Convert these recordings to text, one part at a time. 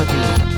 करोड़पति हो।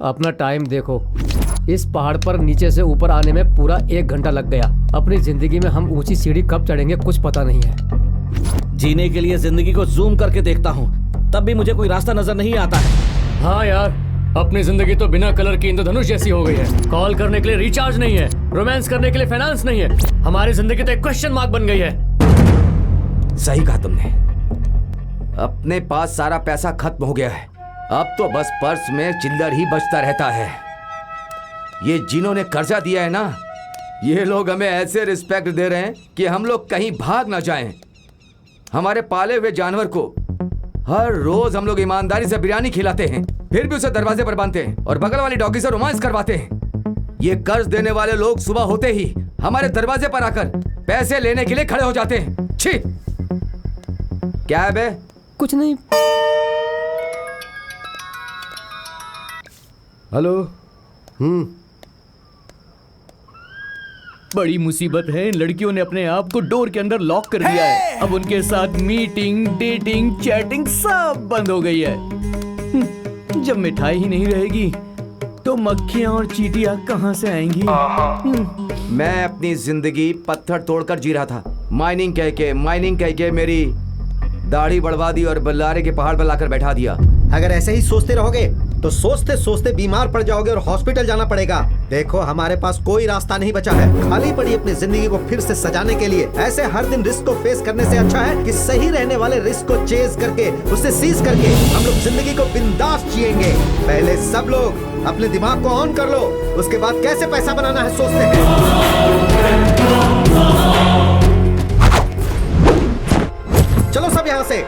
अपना टाइम देखो। इस पहाड़ पर नीचे से ऊपर आने में पूरा 1 घंटा लग गया। अपनी जिंदगी में हम ऊंची सीढ़ी कब चढ़ेंगे कुछ पता नहीं है। जीने के लिए जिंदगी को जूम करके देखता हूँ, तब भी मुझे कोई रास्ता नजर नहीं आता है। हाँ यार, अपनी जिंदगी तो बिना कलर की इंद्रधनुष जैसी हो गई है। कॉल करने के लिए रिचार्ज नहीं है, रोमांस करने के लिए फाइनेंस नहीं है। हमारी जिंदगी तो एक क्वेश्चन मार्क बन गई है। सही कहा तुमने। अपने पास सारा पैसा खत्म हो गया है। अब तो बस पर्स में चिल्लर ही बचता रहता है। ये जिन्होंने कर्जा दिया है ना, ये लोग हमें ऐसे रिस्पेक्ट दे रहे हैं कि हम लोग कहीं भाग ना जाएं। हमारे पाले हुए जानवर को हर रोज हम लोग ईमानदारी से बिरयानी खिलाते हैं, फिर भी उसे दरवाजे पर बांधते हैं और बगल वाली डॉगी से रोमांस करवाते हैं। ये कर्ज देने वाले लोग सुबह होते ही हमारे दरवाजे पर आकर पैसे लेने के लिए खड़े हो जाते हैं। छी! क्या है बे? कुछ नहीं। हेलो। बड़ी मुसीबत है, इन लड़कियों ने अपने आप को डोर के अंदर लॉक कर दिया है। अब उनके साथ मीटिंग, डेटिंग, चैटिंग सब बंद हो गई है। जब मिठाई ही नहीं रहेगी तो मक्खियां और चींटियां कहां से आएंगी? मैं अपनी जिंदगी पत्थर तोड़कर जी रहा था। माइनिंग कह के मेरी दाढ़ी बढ़वा दी और बल्लारे के पहाड़ पर लाकर बैठा दिया। अगर ऐसे ही सोचते रहोगे तो सोचते सोचते बीमार पड़ जाओगे और हॉस्पिटल जाना पड़ेगा। देखो, हमारे पास कोई रास्ता नहीं बचा है। खाली पड़ी अपनी जिंदगी को फिर से सजाने के लिए। ऐसे हर दिन रिस्क को फेस करने से अच्छा है कि सही रहने वाले रिस्क को चेज करके, उसे सीज करके हम लोग जिंदगी को बिंदास जिएंगे। पहले सब लोग अपने दिमाग को ऑन कर लो, उसके बाद कैसे पैसा बनाना है सोचते हैं। चलो सब यहाँ से।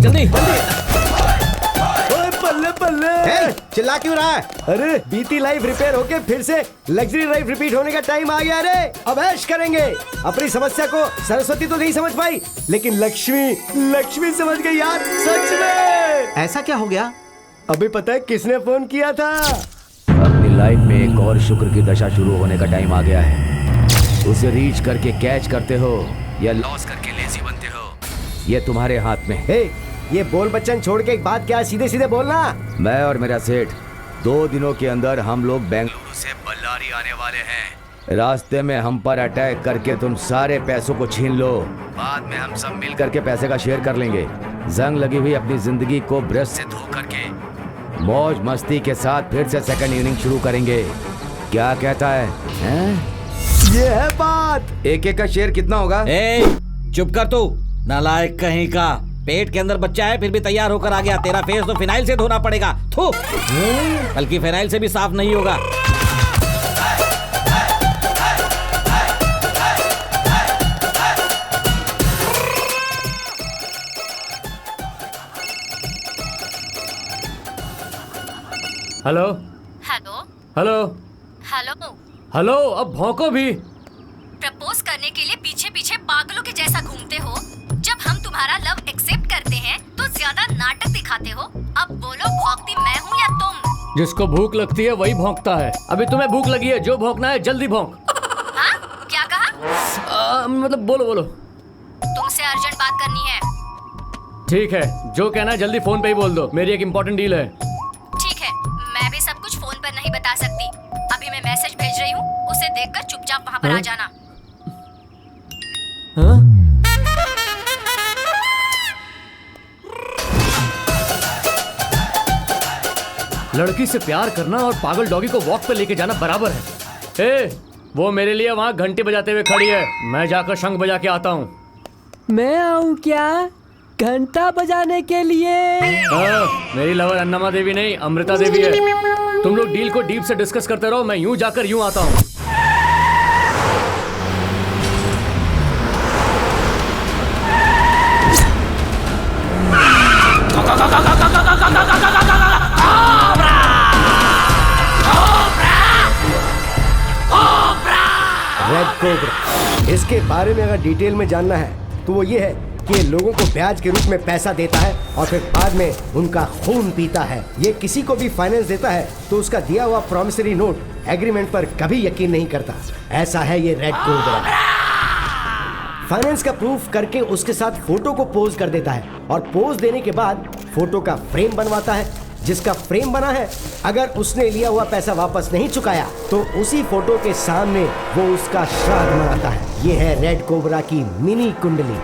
जल्दी। बल्ले बल्ले, चिल्ला क्यों रहा है? अरे बीती लाइफ रिपेयर होके फिर से लग्जरी लाइफ रिपीट होने का टाइम आ गया। अरे अब ऐश करेंगे। अपनी समस्या को सरस्वती तो नहीं समझ पाई, लेकिन लक्ष्मी समझ गई यार, सच में। ऐसा क्या हो गया? अभी पता है किसने फोन किया था? अपनी लाइफ में एक और शुक्र की दशा शुरू होने का टाइम आ गया है। उसे रीच करके कैच करते हो या लॉस करके लेजी बनते हो, ये तुम्हारे हाथ में। हे, ये बोल बच्चन छोड़ के एक बात क्या, सीधे सीधे बोलना। मैं और मेरा सेठ 2 दिनों के अंदर हम लोग बेंगलुरु से बल्लारी आने वाले हैं। रास्ते में हम पर अटैक करके तुम सारे पैसों को छीन लो। बाद में हम सब मिल करके पैसे का शेयर कर लेंगे। जंग लगी हुई अपनी जिंदगी को ब्रश से धो करके मौज मस्ती के साथ फिर से सेकंड इनिंग शुरू करेंगे। क्या कहता है, हैं? ये है बात। एक का शेयर कितना होगा? चुप कर तू, नालायक कहीं का। पेट के अंदर बच्चा है फिर भी तैयार होकर आ गया। तेरा फेस तो फिनाइल से धोना पड़ेगा। थू, बल्कि फिनाइल से भी साफ नहीं होगा। Hello hello hello hello. Hello, अब भौंको भी। प्रपोज करने के लिए पीछे पीछे पागलों के जैसा घूमते हो। जब हम तुम्हारा लव एक्सेप्ट करते हैं तो ज्यादा नाटक दिखाते हो। अब बोलो, भौंकती मैं हूँ या तुम? जिसको भूख लगती है वही भौंकता है। अभी तुम्हें भूख लगी है, जो भौंकना है जल्दी भौंक। हाँ, क्या कहा? मतलब बोलो बोलो। तुमसे अर्जेंट बात करनी है। ठीक है, जो कहना है जल्दी फोन पे ही बोल दो, मेरी एक इम्पोर्टेंट डील है। ठीक है, मैं भी सब कुछ फोन पर नहीं बता सकती। अभी मैं मैसेज भेज रही हूँ, उसे देखकर चुपचाप वहाँ पर आ जाना। हाँ? लड़की से प्यार करना और पागल डॉगी को वॉक पे लेके जाना बराबर है। ए, वो मेरे लिए वहाँ घंटी बजाते हुए खड़ी है, मैं जाकर शंख बजा के आता हूँ। मैं आऊँ क्या घंटा बजाने के लिए? मेरी लवर अन्नमा देवी नहीं, अमृता देवी है। तुम लोग डील को डीप से डिस्कस करते रहो, मैं यूं जाकर यूं आता हूँ। रेड कोबरा, इसके बारे में अगर डिटेल में जानना है तो वो ये है कि ये लोगों को ब्याज के रूप में पैसा देता है और फिर बाद में उनका खून पीता है। ये किसी को भी फाइनेंस देता है तो उसका दिया हुआ प्रॉमिसरी नोट एग्रीमेंट पर कभी यकीन नहीं करता। ऐसा है ये रेड कोबरा। फाइनेंस का प्रूफ करके उसके साथ फोटो को पोज कर देता है और पोज देने के बाद फोटो का फ्रेम बनवाता है। जिसका फ्रेम बना है, अगर उसने लिया हुआ पैसा वापस नहीं चुकाया तो उसी फोटो के सामने वो उसका श्राद्ध मनाता है। ये है रेड कोबरा की मिनी कुंडली।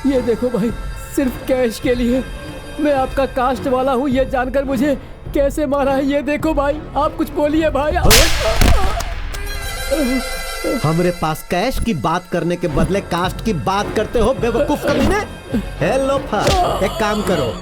ये देखो भाई, सिर्फ कैश के लिए मैं आपका कास्ट वाला हूँ ये जानकर मुझे कैसे मारा है। ये देखो भाई, आप कुछ बोलिए भाई। हमरे पास कैश की बात करने के बदले कास्ट की बात करते हो बेवकूफ कमीने। हेलो फर, एक काम करो,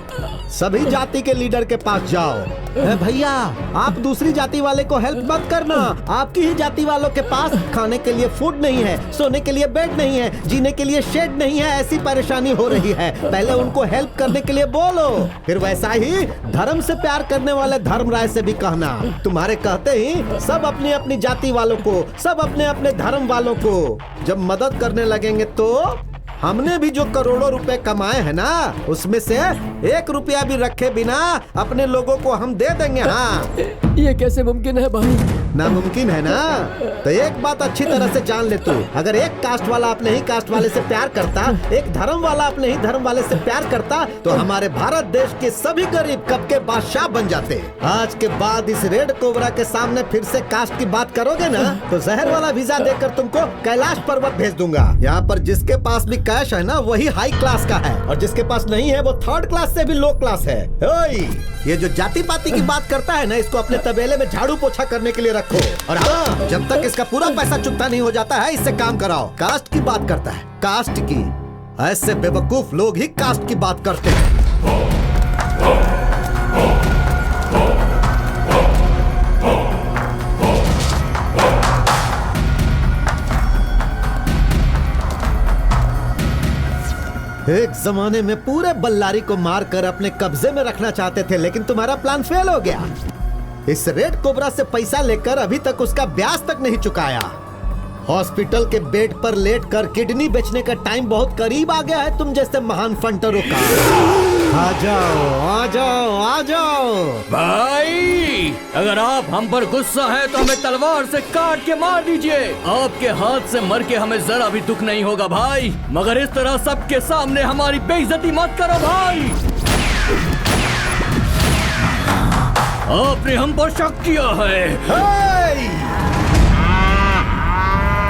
सभी जाति के लीडर के पास जाओ। भैया, आप दूसरी जाति वाले को हेल्प मत करना। आपकी ही जाति वालों के पास खाने के लिए फूड नहीं है, सोने के लिए बेड नहीं है, जीने के लिए शेड नहीं है, ऐसी परेशानी हो रही है। पहले उनको हेल्प करने के लिए बोलो, फिर वैसा ही धर्म से प्यार करने वाले धर्मराय से भी कहना। तुम्हारे कहते ही सब अपनी अपनी जाति वालों को, सब अपने अपने धर्म वालों को जब मदद करने लगेंगे तो हमने भी जो करोड़ों रुपए कमाए हैं ना, उसमें से 1 रुपया भी रखे बिना अपने लोगों को हम दे देंगे। हाँ, ये कैसे मुमकिन है भाई? नामुमकिन है ना? तो एक बात अच्छी तरह से जान ले तू, अगर एक कास्ट वाला अपने ही कास्ट वाले से प्यार करता, एक धर्म वाला अपने ही धर्म वाले से प्यार करता, तो हमारे भारत देश के सभी गरीब कब के बादशाह बन जाते। आज के बाद इस रेड कोबरा के सामने फिर से कास्ट की बात करोगे ना, तो जहर वाला वीजा देकर तुमको कैलाश पर्वत भेज दूंगा। यहाँ पर जिसके पास भी कैश है ना, वही हाई क्लास का है, और जिसके पास नहीं है वो 3rd क्लास से भी लो क्लास है। ओए, ये जो जाति पाति की बात करता है ना, इसको अपने तबेले में झाड़ू पोछा करने के लिए रखो। और हाँ, जब तक इसका पूरा पैसा चुकता नहीं हो जाता है, इससे काम कराओ। कास्ट की बात करता है, कास्ट की। ऐसे बेवकूफ लोग ही कास्ट की बात करते हैं। एक जमाने में पूरे बल्लारी को मारकर अपने कब्जे में रखना चाहते थे, लेकिन तुम्हारा प्लान फेल हो गया। इस रेड कोबरा से पैसा लेकर अभी तक उसका ब्याज तक नहीं चुकाया। हॉस्पिटल के बेड पर लेटकर किडनी बेचने का टाइम बहुत करीब आ गया है तुम जैसे महान फंटरों का। आ जाओ, आ जाओ, आ जाओ। भाई, अगर आप हम पर गुस्सा है तो हमें तलवार से काट के मार दीजिए। आपके हाथ से मर के हमें जरा भी दुख नहीं होगा भाई, मगर इस तरह सबके सामने हमारी बेइज्जती मत करो भाई। आपने हम पर शक किया है।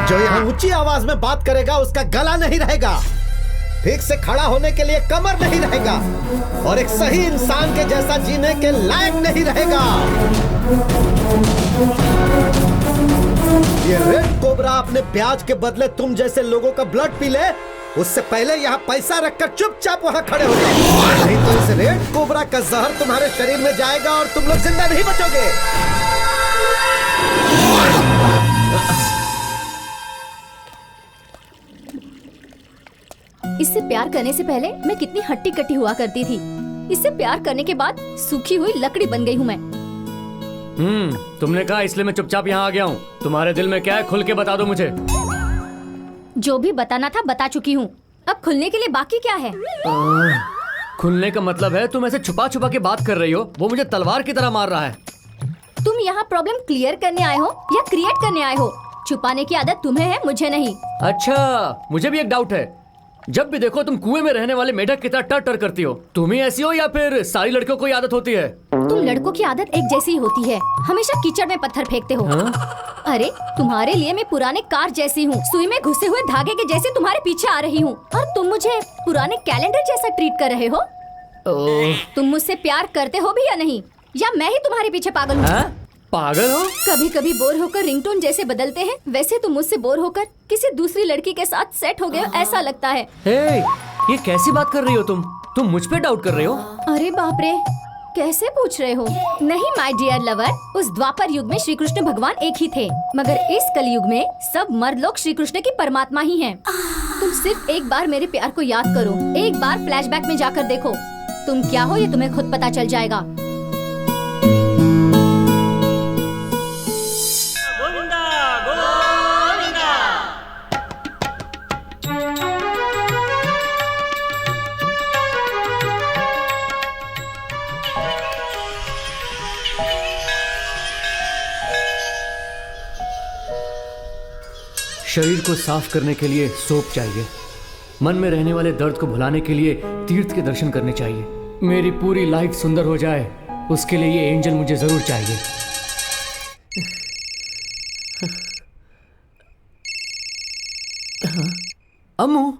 जो यहाँ ऊंची आवाज में बात करेगा उसका गला नहीं रहेगा, ठीक से खड़ा होने के लिए कमर नहीं रहेगा, और एक सही इंसान के जैसा जीने के लायक नहीं रहेगा। ये रेड कोबरा अपने ब्याज के बदले तुम जैसे लोगों का ब्लड पी ले, उससे पहले यहाँ पैसा रखकर चुपचाप वहाँ खड़े हो जाओ, नहीं तो इस रेड कोबरा का जहर तुम्हारे शरीर में जाएगा और तुम लोग जिंदा नहीं बचोगे। इससे प्यार करने से पहले मैं कितनी हट्टी कट्टी हुआ करती थी। इससे प्यार करने के बाद सूखी हुई लकड़ी बन गई हूँ मैं। तुमने कहा इसलिए मैं चुपचाप यहाँ आ गया हूँ। तुम्हारे दिल में क्या है, खुल के बता दो मुझे। जो भी बताना था बता चुकी हूँ, अब खुलने के लिए बाकी क्या है? खुलने का मतलब है तुम ऐसे छुपा छुपा के बात कर रही हो, वो मुझे तलवार की तरह मार रहा है। तुम यहाँ प्रॉब्लम क्लियर करने आए हो या क्रिएट करने आए हो? छुपाने की आदत तुम्हें है, मुझे नहीं। अच्छा, मुझे भी एक डाउट है। जब भी देखो तुम कुएं में रहने वाले मेढक की तरह टर टर करती हो। तुम ही ऐसी हो या फिर सारी लड़कियों को आदत होती है? तुम लड़कों की आदत एक जैसी ही होती है, हमेशा कीचड़ में पत्थर फेंकते हो। अरे तुम्हारे लिए मैं पुराने कार जैसी हूँ, सुई में घुसे हुए धागे के जैसे तुम्हारे पीछे आ रही हूँ, और तुम मुझे पुराने कैलेंडर जैसा ट्रीट कर रहे हो। तुम मुझसे प्यार करते हो भी या नहीं, या मैं ही तुम्हारे पीछे पागल हूँ? पागल हो? कभी कभी बोर होकर रिंगटोन जैसे बदलते हैं, वैसे तुम मुझसे बोर होकर किसी दूसरी लड़की के साथ सेट हो गए हो, ऐसा लगता है। ये कैसी बात कर रही हो तुम मुझ पे डाउट कर रही हो? अरे बाप रे, कैसे पूछ रहे हो? नहीं माय डियर लवर, उस द्वापर युग में श्री कृष्ण भगवान एक ही थे, मगर इस कलयुग में सब मर्द लोग श्री कृष्ण की परमात्मा ही हैं। तुम सिर्फ एक बार मेरे प्यार को याद करो, एक बार फ्लैशबैक में जाकर देखो, तुम क्या हो ये तुम्हें खुद पता चल जाएगा। शरीर को साफ करने के लिए सोप चाहिए, मन में रहने वाले दर्द को भुलाने के लिए तीर्थ के दर्शन करने चाहिए। मेरी पूरी लाइफ सुंदर हो जाए उसके लिए ये एंजल मुझे जरूर चाहिए। अम्मू,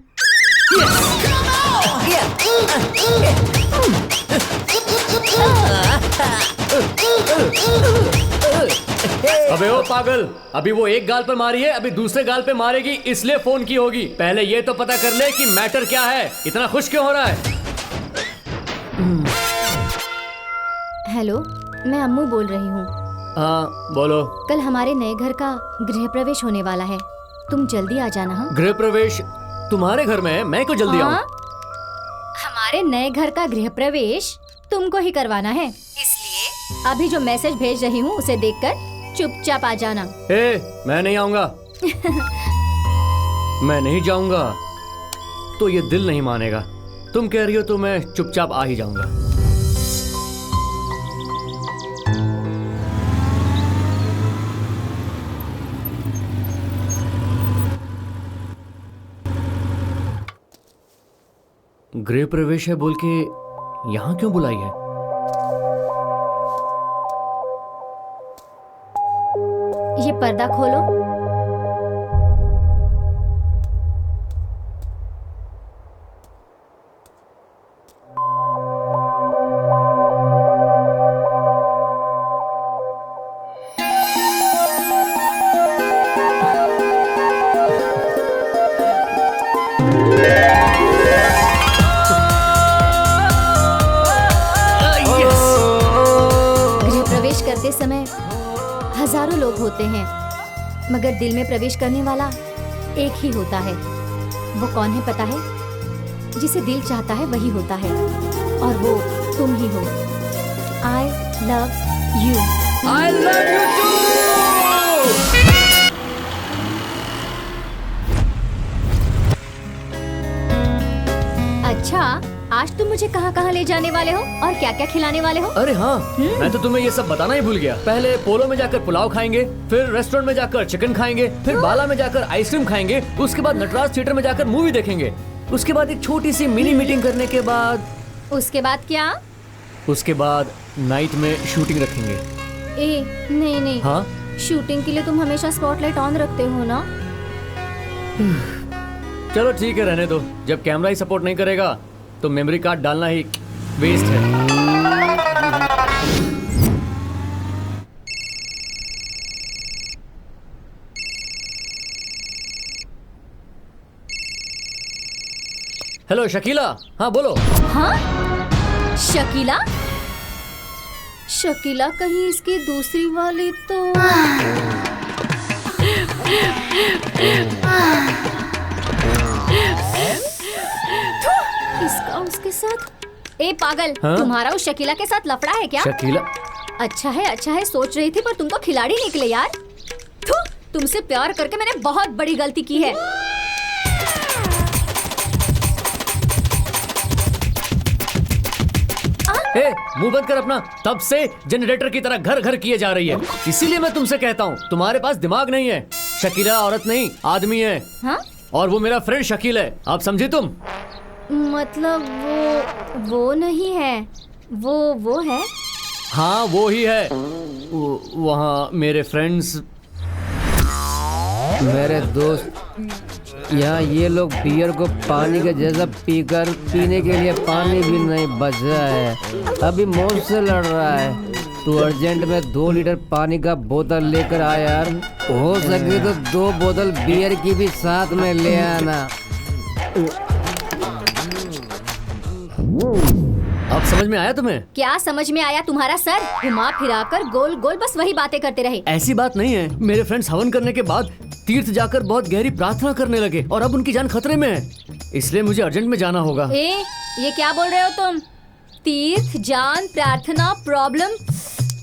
अबे ओ पागल, अभी वो एक गाल पर मारी है, अभी दूसरे गाल पे मारेगी, इसलिए फोन की होगी। पहले ये तो पता कर ले कि मैटर क्या है, इतना खुश क्यों हो रहा है? हेलो, मैं अम्मू बोल रही हूँ। हाँ बोलो। कल हमारे नए घर का गृह प्रवेश होने वाला है, तुम जल्दी आ जाना। हाँ, गृह प्रवेश तुम्हारे घर में है, मैं क्यों जल्दी आऊँ? हमारे नए घर का गृह प्रवेश तुमको ही करवाना है, इसलिए अभी जो मैसेज भेज रही हूँ उसे देखकर चुपचाप आ जाना। मैं नहीं आऊंगा। मैं नहीं जाऊंगा तो ये दिल नहीं मानेगा। तुम कह रही हो तो मैं चुपचाप आ ही जाऊंगा। गृह प्रवेश है बोल के यहाँ क्यों बुलाई है? ये पर्दा खोलो। गृह प्रवेश करते समय हजारों लोग होते हैं, मगर दिल में प्रवेश करने वाला एक ही होता है। वो कौन है पता है? जिसे दिल चाहता है वही होता है, और वो तुम ही हो। I love you. I love you too! अच्छा, आज तुम मुझे कहाँ कहाँ ले जाने वाले हो और क्या क्या खिलाने वाले हो? अरे हाँ, मैं तो तुम्हें ये सब बताना ही भूल गया। पहले पोलो में जाकर पुलाव खाएंगे, फिर रेस्टोरेंट में जाकर चिकन खाएंगे, फिर बाला में जाकर आइसक्रीम खाएंगे, उसके बाद नटराज थिएटर में जाकर मूवी देखेंगे, उसके बाद एक छोटी सी मिनी मीटिंग करने के बाद उसके बाद क्या? उसके बाद नाइट में शूटिंग रखेंगे। नहीं नहीं, हाँ? शूटिंग के लिए तुम हमेशा स्पॉटलाइट ऑन रखते हो ना? चलो ठीक है, रहने दो। जब कैमरा ही सपोर्ट नहीं करेगा तो मेमोरी कार्ड डालना ही वेस्ट है। हेलो शकीला, हाँ बोलो। हाँ, शकीला? शकीला कहीं इसकी दूसरी वाली तो? इसका उसके साथ। ए पागल, हाँ? तुम्हारा उस शकीला के साथ लफड़ा है क्या? शकीला? अच्छा है सोच रही थी, पर तुम तो खिलाड़ी निकले यार। थू, तुमसे प्यार करके मैंने बहुत बड़ी गलती की है। ए, मुंह बंद कर अपना। तब से जनरेटर की तरह घर घर किए जा रही है, इसीलिए मैं तुमसे कहता हूँ तुम्हारे पास दिमाग नहीं है। शकीला औरत नहीं, आदमी है। हाँ? और वो मेरा फ्रेंड शकील है, आप समझी तुम? मतलब वो नहीं है, वो है। हाँ वो ही है। वहाँ मेरे फ्रेंड्स, मेरे दोस्त, यहाँ ये लोग बियर को पानी के जैसा पीकर पीने के लिए पानी भी नहीं बचा है। अभी मौत से लड़ रहा है। तू अर्जेंट में 2 लीटर पानी का बोतल लेकर आ यार। हो सके तो 2 बोतल बियर की भी साथ में ले आना। अब समझ में आया तुम्हें? क्या समझ में आया? तुम्हारा सर घुमा फिराकर गोल गोल बस वही बातें करते रहे। ऐसी बात नहीं है। मेरे फ्रेंड्स हवन करने के बाद तीर्थ जाकर बहुत गहरी प्रार्थना करने लगे और अब उनकी जान खतरे में है, इसलिए मुझे अर्जेंट में जाना होगा। ये क्या बोल रहे हो तुम? तीर्थ, जान, प्रार्थना, प्रॉब्लम,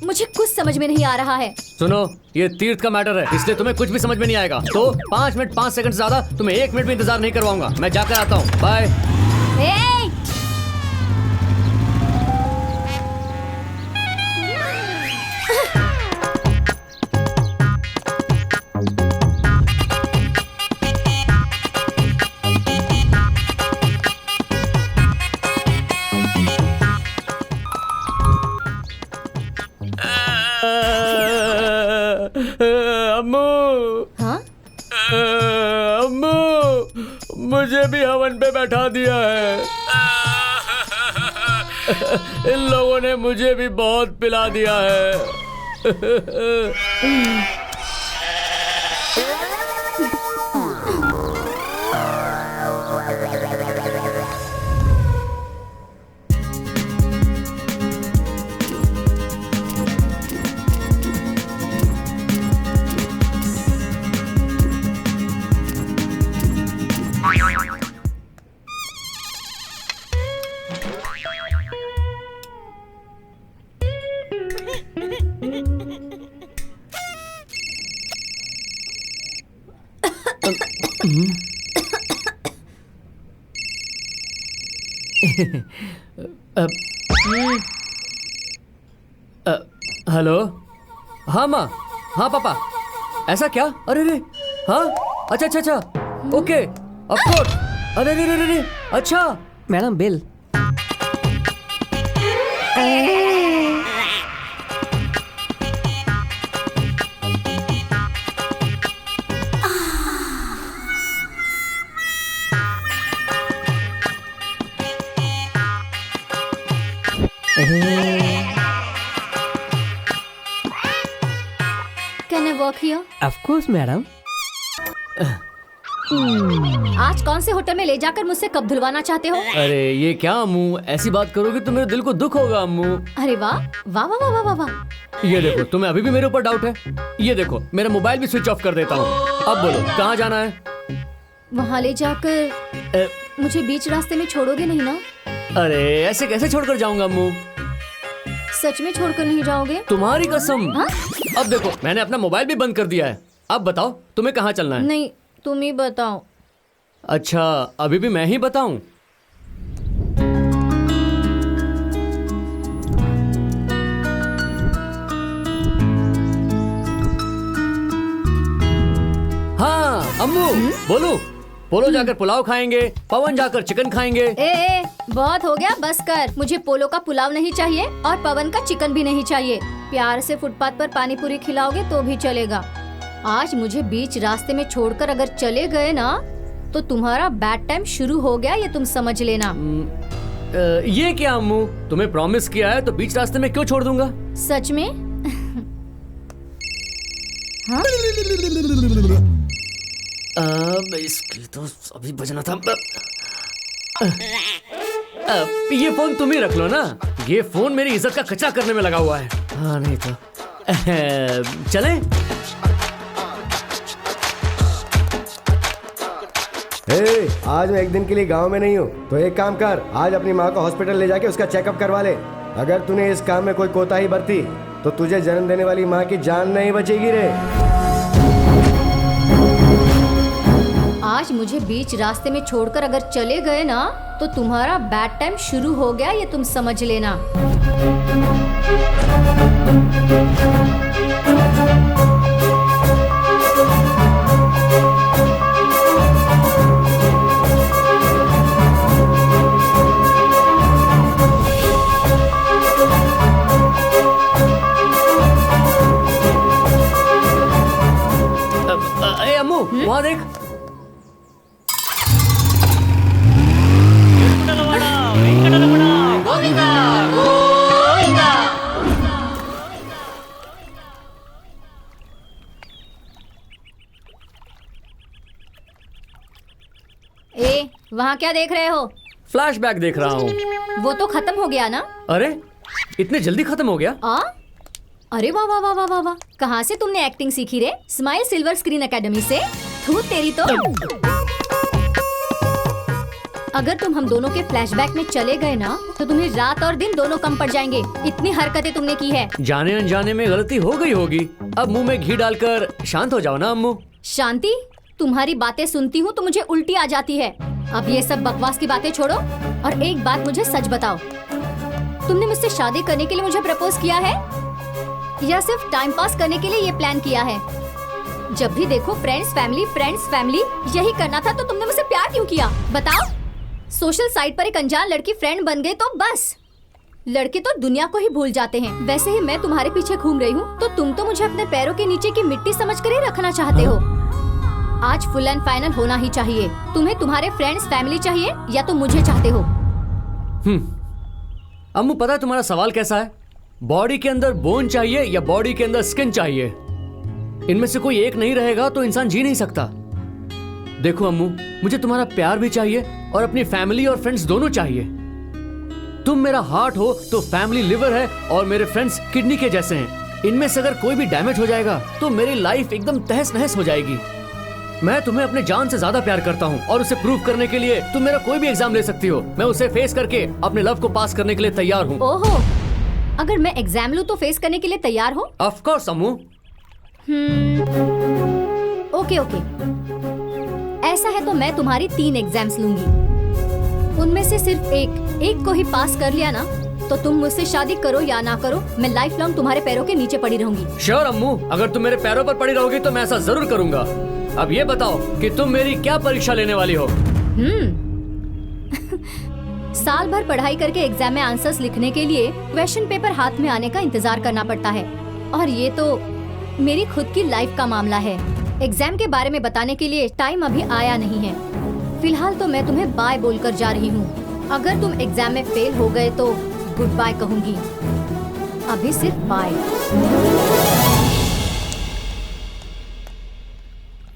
मुझे कुछ समझ में नहीं आ रहा है। सुनो, ये तीर्थ का मैटर है, इसलिए तुम्हें कुछ भी समझ में नहीं आएगा। तो 5 मिनट 5 सेकंड ज्यादा तुम्हें 1 मिनट भी इंतजार नहीं करवाऊंगा। मैं जाकर आता हूँ, बाय। हाँ? अम्मू, मुझे भी हवन पे बैठा दिया है। इन लोगों ने मुझे भी बहुत पिला दिया है। हेलो, हाँ माँ, हाँ पापा, ऐसा क्या? अरे रे, हाँ, अच्छा अच्छा अच्छा, ओके, ऑफ कोर्स। अरे रे रे रे रे, अच्छा। Madam bill. Can I walk here? Of course madam. आज कौन से होटल में ले जाकर मुझसे कब धुलवाना चाहते हो? अरे ये क्या अम्मू, ऐसी बात करोगे तो मेरे दिल को दुख होगा अम्मू। अरे वाह वाह वाह वाह वाह वाह। ये देखो, तुम्हें अभी भी मेरे ऊपर डाउट है? ये देखो, मेरा मोबाइल भी स्विच ऑफ कर देता हूँ। अब बोलो कहाँ जाना है? वहाँ ले जाकर मुझे बीच रास्ते में छोड़ोगे नहीं ना? अरे ऐसे कैसे छोड़कर जाऊंगा अम्मू? सच में छोड़कर नहीं जाओगे? तुम्हारी कसम। हाँ? अब देखो, मैंने अपना मोबाइल भी बंद कर दिया है। अब बताओ तुम्हें कहाँ चलना है? नहीं, तुम ही बताओ। अच्छा, अभी भी मैं ही बताऊं? हाँ अम्मू, बोलो। पोलो जाकर पुलाव खाएंगे, पवन जाकर चिकन खाएंगे। ए, बहुत हो गया, बस कर। मुझे पोलो का पुलाव नहीं चाहिए और पवन का चिकन भी नहीं चाहिए। प्यार से फुटपाथ पर पानी पूरी खिलाओगे तो भी चलेगा। आज मुझे बीच रास्ते में छोड़कर अगर चले गए ना, तो तुम्हारा बैड टाइम शुरू हो गया, ये तुम समझ लेना। ये क्या अम्मू, तुम्हें प्रॉमिस किया है तो बीच रास्ते में क्यों छोड़ दूंगा? सच में? हाँ? इसकी तो अभी बजना था। ये फोन तुम ही रख लो ना, ये फोन मेरी इज्जत का कचरा करने में लगा हुआ है। हाँ नहीं तो चलें? आज मैं एक दिन के लिए गांव में नहीं हूँ, तो एक काम कर, आज अपनी माँ को हॉस्पिटल ले जाके उसका चेकअप करवा ले। अगर तूने इस काम में कोई कोताही बरती तो तुझे जन्म देने वाली माँ की जान नहीं बचेगी रे। आज मुझे बीच रास्ते में छोड़कर अगर चले गए ना, तो तुम्हारा बैड टाइम शुरू हो गया, ये तुम समझ लेना। अम्मू वहाँ देख। ए, वहाँ क्या देख रहे हो? फ्लैशबैक देख रहा हूँ। वो तो खत्म हो गया ना। अरे इतने जल्दी खत्म हो गया? अरे वाह वाह वाह वाह वाह वाह, कहाँ से तुमने एक्टिंग सीखी रे? स्माइल सिल्वर स्क्रीन एकेडमी से। थू तेरी तो। अगर तुम हम दोनों के फ्लैशबैक में चले गए ना, तो तुम्हें रात और दिन दोनों कम पड़ जाएंगे। इतनी हरकतें तुमने की है। जाने अनजाने में गलती हो गई होगी, अब मुंह में घी डालकर शांत हो जाओ ना अम्मू। शांति? तुम्हारी बातें सुनती हूँ तो मुझे उल्टी आ जाती है। अब ये सब बकवास की बातें छोड़ो और एक बात मुझे सच बताओ, तुमने मुझसे शादी करने के लिए मुझे प्रपोज किया है या सिर्फ टाइम पास करने के लिए ये प्लान किया है? जब भी देखो फ्रेंड्स फैमिली यही करना था, तो तुमने मुझसे प्यार क्यों किया? बताओ। सोशल साइट पर एक अनजान लड़की फ्रेंड बन गई तो बस, लड़के तो दुनिया को ही भूल जाते हैं। वैसे ही मैं तुम्हारे पीछे घूम रही हूँ, तो तुम तो मुझे अपने पैरों के नीचे की मिट्टी समझकर ही रखना चाहते हो। आज फुल एंड फाइनल होना ही चाहिए। तुम्हें तुम्हारे फ्रेंड्स फैमिली चाहिए या तो मुझे चाहते हो? अम्मू पता है तुम्हारा सवाल कैसा है? बॉडी के अंदर बोन चाहिए या बॉडी के अंदर स्किन चाहिए? इनमें से कोई एक नहीं रहेगा तो इंसान जी नहीं सकता। देखो अम्मू, मुझे तुम्हारा प्यार भी चाहिए और अपनी फैमिली और फ्रेंड्स दोनों चाहिए। तुम मेरा हार्ट हो तो फैमिली लिवर है और मेरे फ्रेंड्स किडनी के जैसे हैं। इनमें से अगर कोई भी डैमेज हो जाएगा तो मेरी लाइफ एकदम तहस नहस हो जाएगी। मैं तुम्हें अपने जान से ज्यादा प्यार करता हूँ और उसे प्रूव करने के लिए तुम मेरा कोई भी एग्जाम ले सकती हो। मैं उसे फेस करके अपने लव को पास करने के लिए तैयार हूँ। ओहो, अगर मैं एग्जाम लूँ तो फेस करने के लिए तैयार हो? Of course Ammu. ओके ऐसा है तो मैं तुम्हारी 3 एग्जाम्स लूंगी। उनमें से सिर्फ एक को ही पास कर लिया ना, तो तुम मुझसे शादी करो या ना करो, मैं लाइफ लॉन्ग तुम्हारे पैरों के नीचे पड़ी रहूंगी। श्योर अम्मू, अगर तुम मेरे पैरों पर पड़ी रहोगी तो मैं ऐसा जरूर करूंगा। अब ये बताओ कि तुम मेरी क्या परीक्षा लेने वाली हो? साल भर पढ़ाई करके एग्जाम में आंसर्स लिखने के लिए क्वेश्चन पेपर हाथ में आने का इंतजार करना पड़ता है, और ये तो मेरी खुद की लाइफ का मामला है। एग्जाम के बारे में बताने के लिए टाइम अभी आया नहीं है। फिलहाल तो मैं तुम्हें बाय बोलकर जा रही हूँ। अगर तुम एग्जाम में फेल हो गए तो गुड बाय कहूंगी, अभी सिर्फ बाय।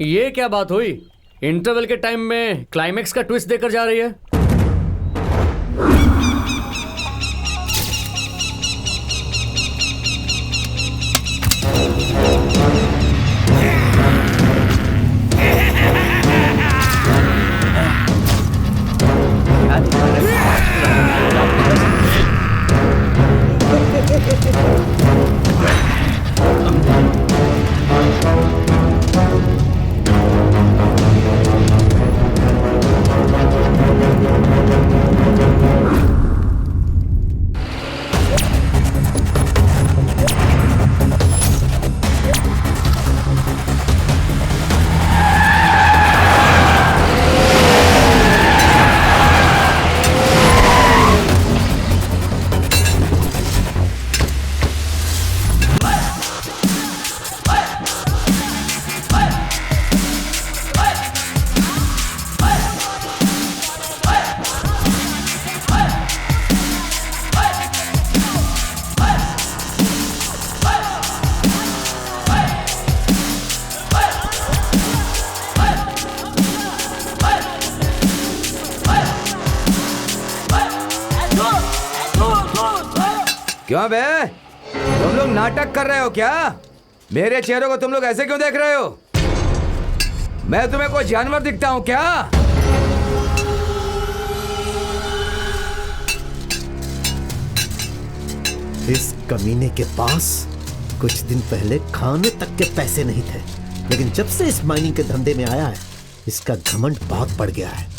ये क्या बात हुई? इंटरवल के टाइम में क्लाइमेक्स का ट्विस्ट देकर जा रही है। क्यों बे, तुम लोग नाटक कर रहे हो क्या? मेरे चेहरे को तुम लोग ऐसे क्यों देख रहे हो? मैं तुम्हें कोई जानवर दिखता हूं क्या? इस कमीने के पास कुछ दिन पहले खाने तक के पैसे नहीं थे, लेकिन जब से इस माइनिंग के धंधे में आया है, इसका घमंड बहुत बढ़ गया है।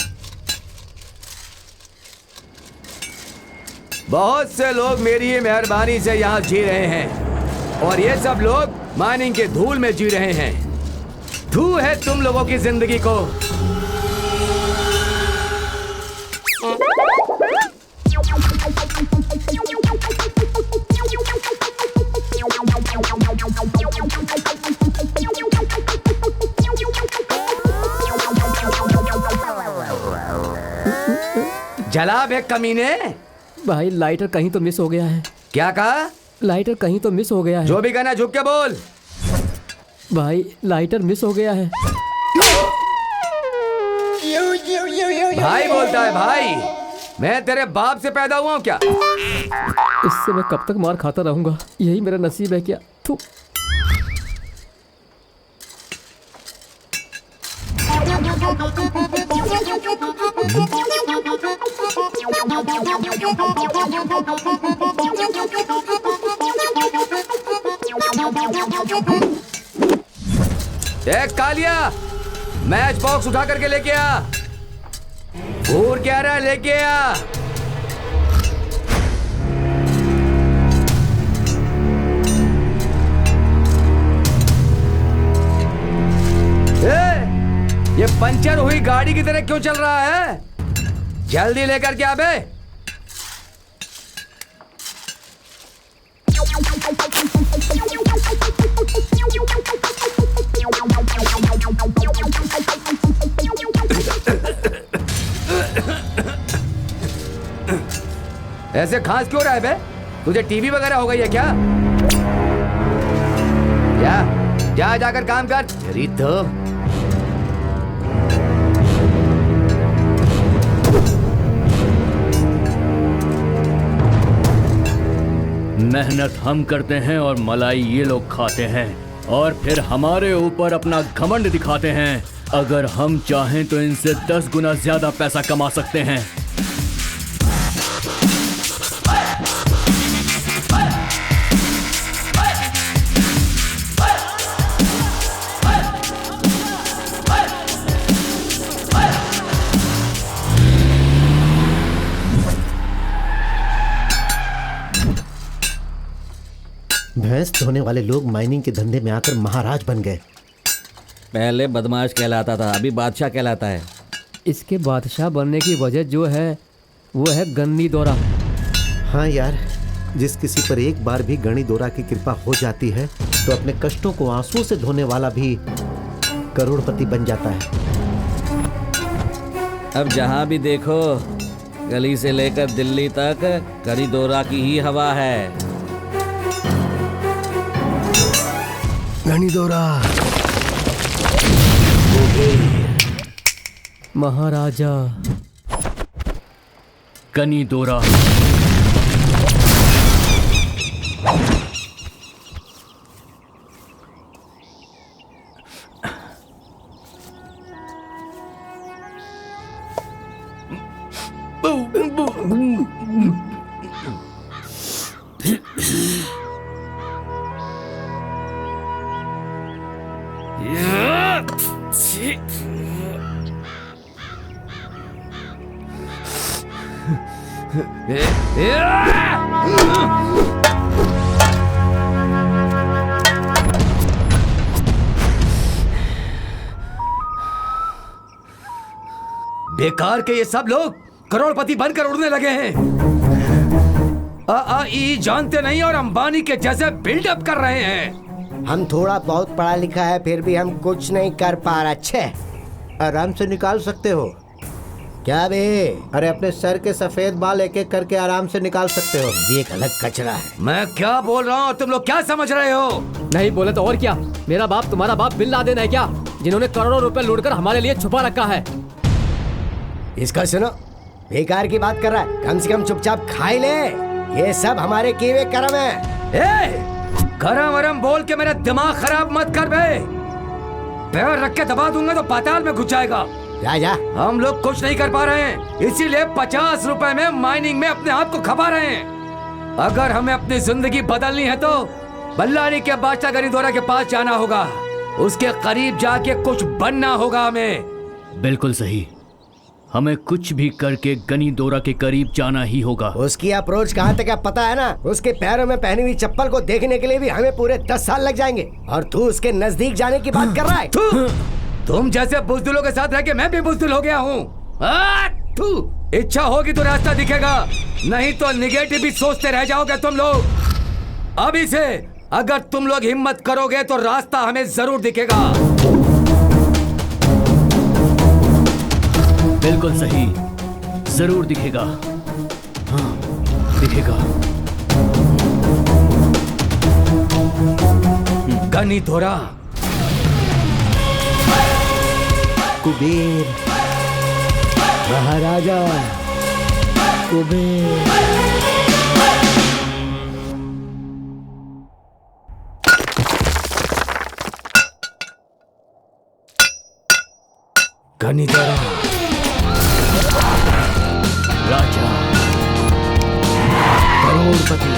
बहुत से लोग मेरी ये मेहरबानी से यहाँ जी रहे हैं और ये सब लोग माइनिंग के धूल में जी रहे हैं। धू है तुम लोगों की जिंदगी को। जला बे कमीने। भाई लाइटर कहीं तो मिस हो गया है। क्या कहा? लाइटर कहीं तो मिस हो गया है। जो भी कहना झुक के बोल। भाई लाइटर मिस हो गया है। भाई बोलता है भाई। मैं तेरे बाप से पैदा हुआ हूँ क्या? इससे मैं कब तक मार खाता रहूंगा? यही मेरा नसीब है क्या? थू। देख कालिया, मैच बॉक्स उठा करके लेके आ। घूर क्या रहा है, लेके आ। ये पंचर हुई गाड़ी की तरह क्यों चल रहा है? जल्दी लेकर के आ बे। ऐसे खांस क्यों रहा है बे? तुझे टीवी वगैरह हो गई है क्या? जा जाकर काम कर। तेरी तो मेहनत हम करते हैं और मलाई ये लोग खाते हैं और फिर हमारे ऊपर अपना घमंड दिखाते हैं। अगर हम चाहें तो इनसे 10 गुना ज्यादा पैसा कमा सकते हैं। भैंस धोने वाले लोग माइनिंग के धंधे में आकर महाराज बन गए। पहले बदमाश कहलाता था, अभी बादशाह कहलाता है। इसके बादशाह बनने की वजह जो है वो है गन्नी दौरा। हाँ यार, जिस किसी पर एक बार भी गणी दौरा की कृपा हो जाती है तो अपने कष्टों को आंसू से धोने वाला भी करोड़पति बन जाता है। अब जहां भी देखो गली से लेकर दिल्ली तक गणी दौरा की ही हवा है। गणी दौरा महाराजा गनी दौरा। बेकार के ये सब लोग करोड़पति बनकर उड़ने लगे हैं। ई जानते नहीं और अंबानी के जैसे बिल्डअप कर रहे हैं। हम थोड़ा बहुत पढ़ा लिखा है, फिर भी हम कुछ नहीं कर पा रहे। छे, आराम से निकाल सकते हो क्या बे? अरे अपने सर के सफेद बाल एक एक करके आराम से निकाल सकते हो। ये एक अलग कचरा है। मैं क्या बोल रहा हूँ, तुम लोग क्या समझ रहे हो? नहीं बोले तो और क्या? मेरा बाप तुम्हारा बाप बिन लादेन है क्या, जिन्होंने करोड़ों रुपए लूटकर हमारे लिए छुपा रखा है? इसका सुनो, बेकार की बात कर रहा है। कम से कम चुपचाप खाई ले। ये सब हमारे किए हुए कर्म है। गरम वरम बोल के मेरा दिमाग खराब मत कर बे। पैर रख के दबा दूंगा तो पाताल में घुस जाएगा। राजा, हम लोग कुछ नहीं कर पा रहे हैं, इसीलिए 50 रुपए में माइनिंग में अपने आप को खपा रहे हैं। अगर हमें अपनी जिंदगी बदलनी है तो बल्लारी के बादशाह गनीदोरा के पास जाना होगा, उसके करीब जाके कुछ बनना होगा हमें। बिल्कुल सही, हमें कुछ भी करके गनीदोरा के करीब जाना ही होगा। उसकी अप्रोच कहाँ तक है पता है ना? उसके पैरों में पहनी हुई चप्पल को देखने के लिए भी हमें पूरे 10 साल लग जाएंगे, और तू उसके नजदीक जाने की बात कर रहा है। तुम जैसे बुजदिलों के साथ रह के मैं भी बुजदिल हो गया हूँ। इच्छा होगी तो रास्ता दिखेगा, नहीं तो निगेटिव भी सोचते रह जाओगे तुम लोग। अभी से अगर तुम लोग हिम्मत करोगे तो रास्ता हमें जरूर दिखेगा। बिल्कुल सही, जरूर दिखेगा। हाँ, दिखेगा। गनीदोरा, कुबेर, महाराजा, कुबेर। गनीदोरा, राजा, करोड़पति।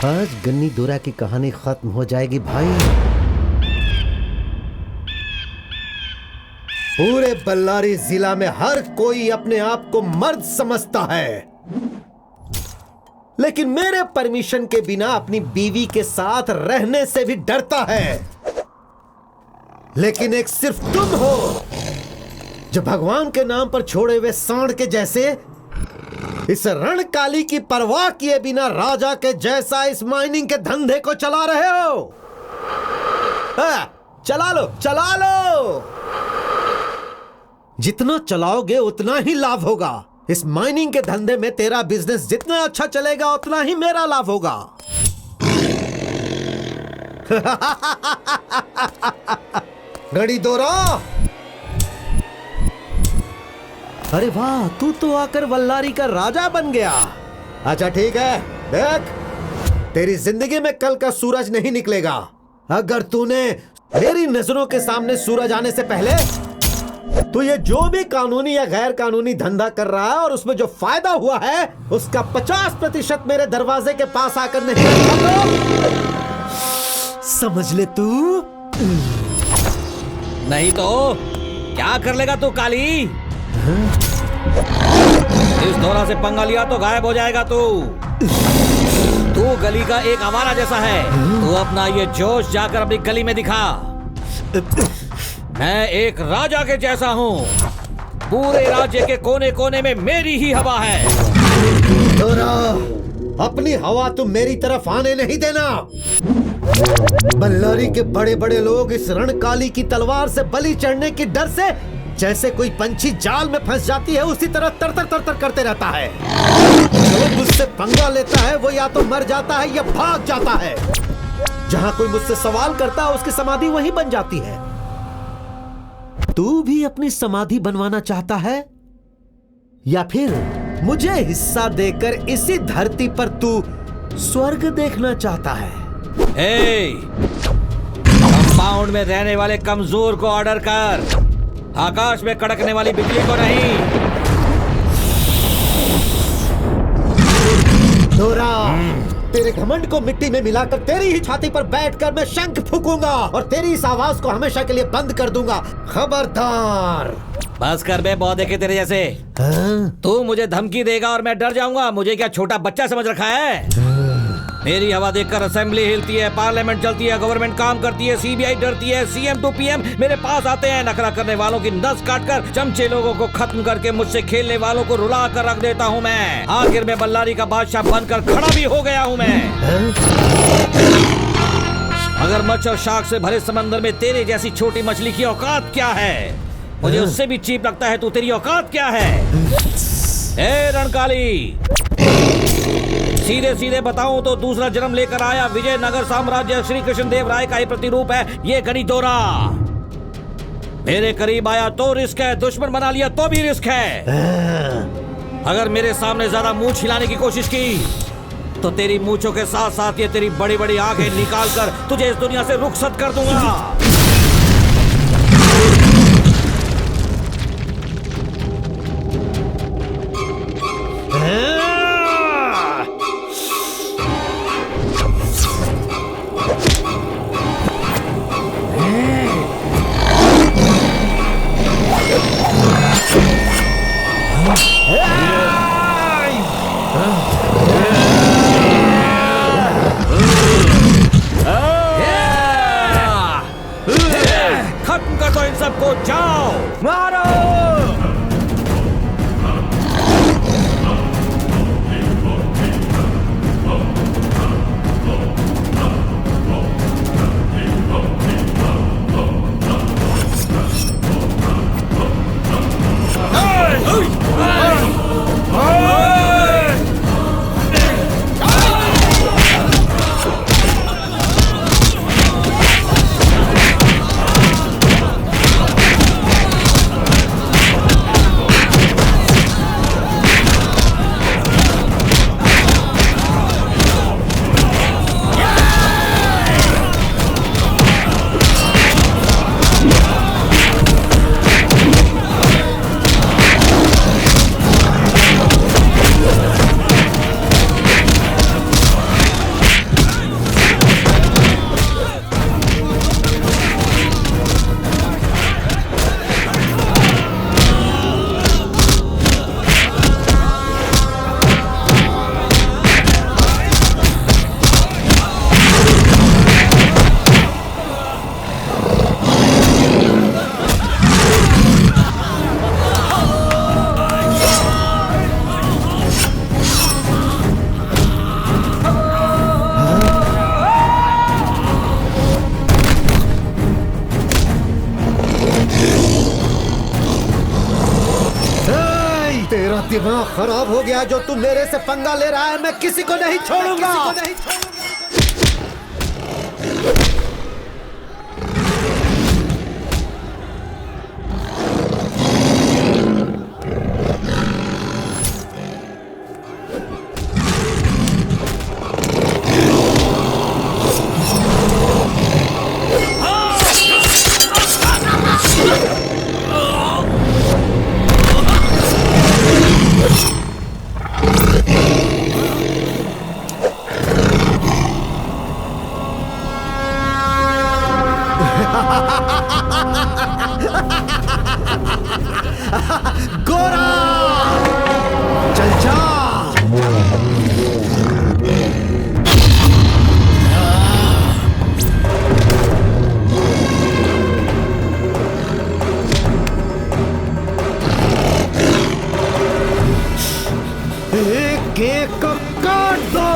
आज गनीदोरा की कहानी खत्म हो जाएगी भाई। पूरे बल्लारी जिला में हर कोई अपने आप को मर्द समझता है, लेकिन मेरे परमिशन के बिना अपनी बीवी के साथ रहने से भी डरता है। लेकिन एक सिर्फ तुम हो जो भगवान के नाम पर छोड़े हुए सांड के जैसे इस रणकाली की परवाह किए बिना राजा के जैसा इस माइनिंग के धंधे को चला रहे हो। चला लो, चला लो। जितना चलाओगे उतना ही लाभ होगा। इस माइनिंग के धंधे में तेरा बिजनेस जितना अच्छा चलेगा उतना ही मेरा लाभ होगा। गनीदोरा, अरे वाह, तू तो आकर वल्लारी का राजा बन गया। अच्छा ठीक है, देख तेरी जिंदगी में कल का सूरज नहीं निकलेगा अगर तूने मेरी नजरों के सामने सूरज आने से पहले तो ये जो भी कानूनी या गैर कानूनी धंधा कर रहा है और उसमें जो फायदा हुआ है उसका 50% मेरे दरवाजे के पास आकर नहीं रखा तो समझ ले तू। नहीं तो क्या कर लेगा तू काली? इस दौरा से पंगा लिया तो गायब हो जाएगा तू। तू गली का एक आवारा जैसा है। तू अपना ये जोश जाकर अपनी गली में दिखा। मैं एक राजा के जैसा हूँ। पूरे राज्य के कोने कोने में मेरी ही हवा है। दौरा, अपनी हवा तुम मेरी तरफ आने नहीं देना। बल्लारी के बड़े बड़े लोग इस रणकाली की तलवार से बलि चढ़ने की डर से जैसे कोई पंछी जाल में फंस जाती है उसी तरह तरतर तरतर करते रहता है। जो मुझसे पंगा लेता है वो या तो मर जाता है या भाग जाता है। जहां कोई मुझसे सवाल करता है उसकी समाधि वहीं बन जाती है। तू भी अपनी समाधि बनवाना चाहता है या फिर मुझे हिस्सा देकर इसी धरती पर तू स्वर्ग देखना चाहता है? कंपाउंड में रहने वाले कमजोर को ऑर्डर कर, आकाश में कड़कने वाली बिजली को नहीं। डोरा, तेरे घमंड को मिट्टी में मिलाकर तेरी ही छाती पर बैठकर मैं शंख फूकूंगा और तेरी इस आवाज को हमेशा के लिए बंद कर दूंगा। खबरदार। बस कर बे बौद्धे के तेरे जैसे। तू मुझे धमकी देगा और मैं डर जाऊंगा? मुझे क्या छोटा बच्चा समझ रखा है? मेरी हवा देखकर असेंबली हिलती है, पार्लियामेंट चलती है, गवर्नमेंट काम करती है, सीबीआई डरती है, सीएम टू पीएम मेरे पास आते हैं। नखरा करने वालों की नस काटकर चमचे लोगों को खत्म करके मुझसे खेलने वालों को रुला कर रख देता हूँ मैं। आखिर में बल्लारी का बादशाह बनकर खड़ा भी हो गया हूँ मैं। अगर मच्छ और शार्क से भरे समंदर में तेरे जैसी छोटी मछली की औकात क्या है? मुझे उससे भी चीप लगता है। तू तेरी औकात क्या है? ए रणकाली, सीधे सीधे बताऊं तो दूसरा जन्म लेकर आया विजयनगर साम्राज्य श्री कृष्ण देव राय का ही प्रतिरूप है ये गणी दौरा। मेरे करीब आया तो रिस्क है, दुश्मन बना लिया तो भी रिस्क है। अगर मेरे सामने ज्यादा मूंछ हिलाने की कोशिश की तो तेरी मूंछों के साथ साथ ये तेरी बड़ी बड़ी आंखें निकाल कर तुझे इस दुनिया से रुखसत कर दूंगा। खत्म कर दो इन सबको, जाओ मारो। दिमाग खराब हो गया जो तू मेरे से पंगा ले रहा है। मैं किसी को नहीं छोड़ूंगा। गोरा चल जा। एक एक को काट दो।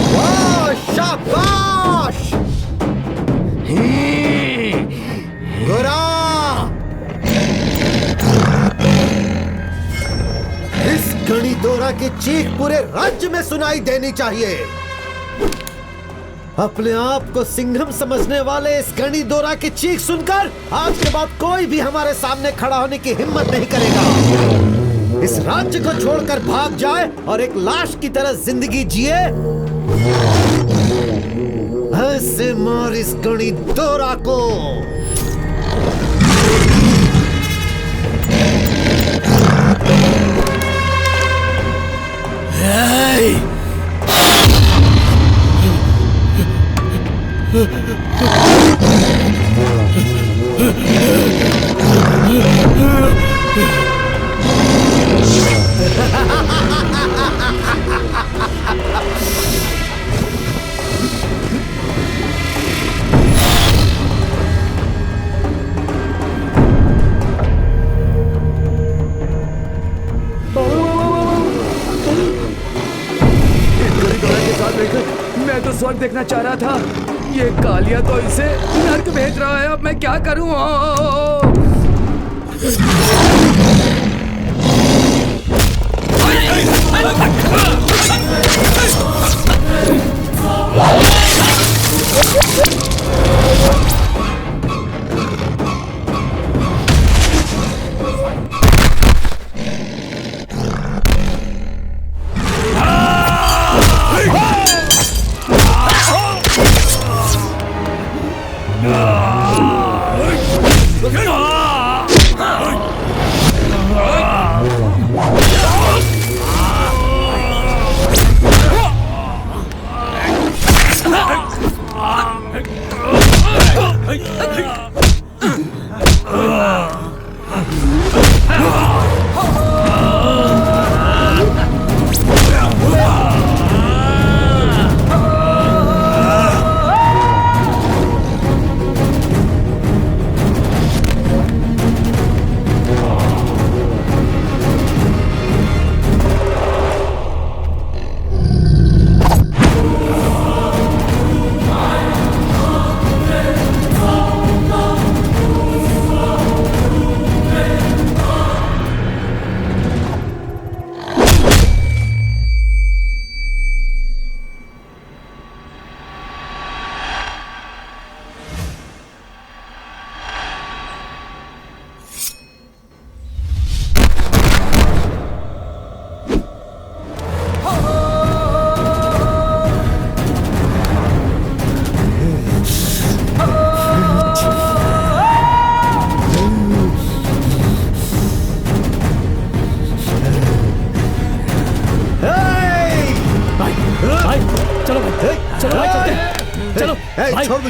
वाह, शाबाश। गोरा, इस गणिदोरा की चीख पूरे राज्य में सुनाई देनी चाहिए। अपने आप को सिंघम समझने वाले इस गणिदोरा की चीख सुनकर आज के बाद कोई भी हमारे सामने खड़ा होने की हिम्मत नहीं करेगा। इस राज्य को छोड़कर भाग जाए और एक लाश की तरह जिंदगी जिए। ऐसे मार इस गणिदोरा को। मैं तो स्वर्ग देखना चाह रहा था। ये कालिया तो इसे नर्क भेज रहा है। अब मैं क्या करूं?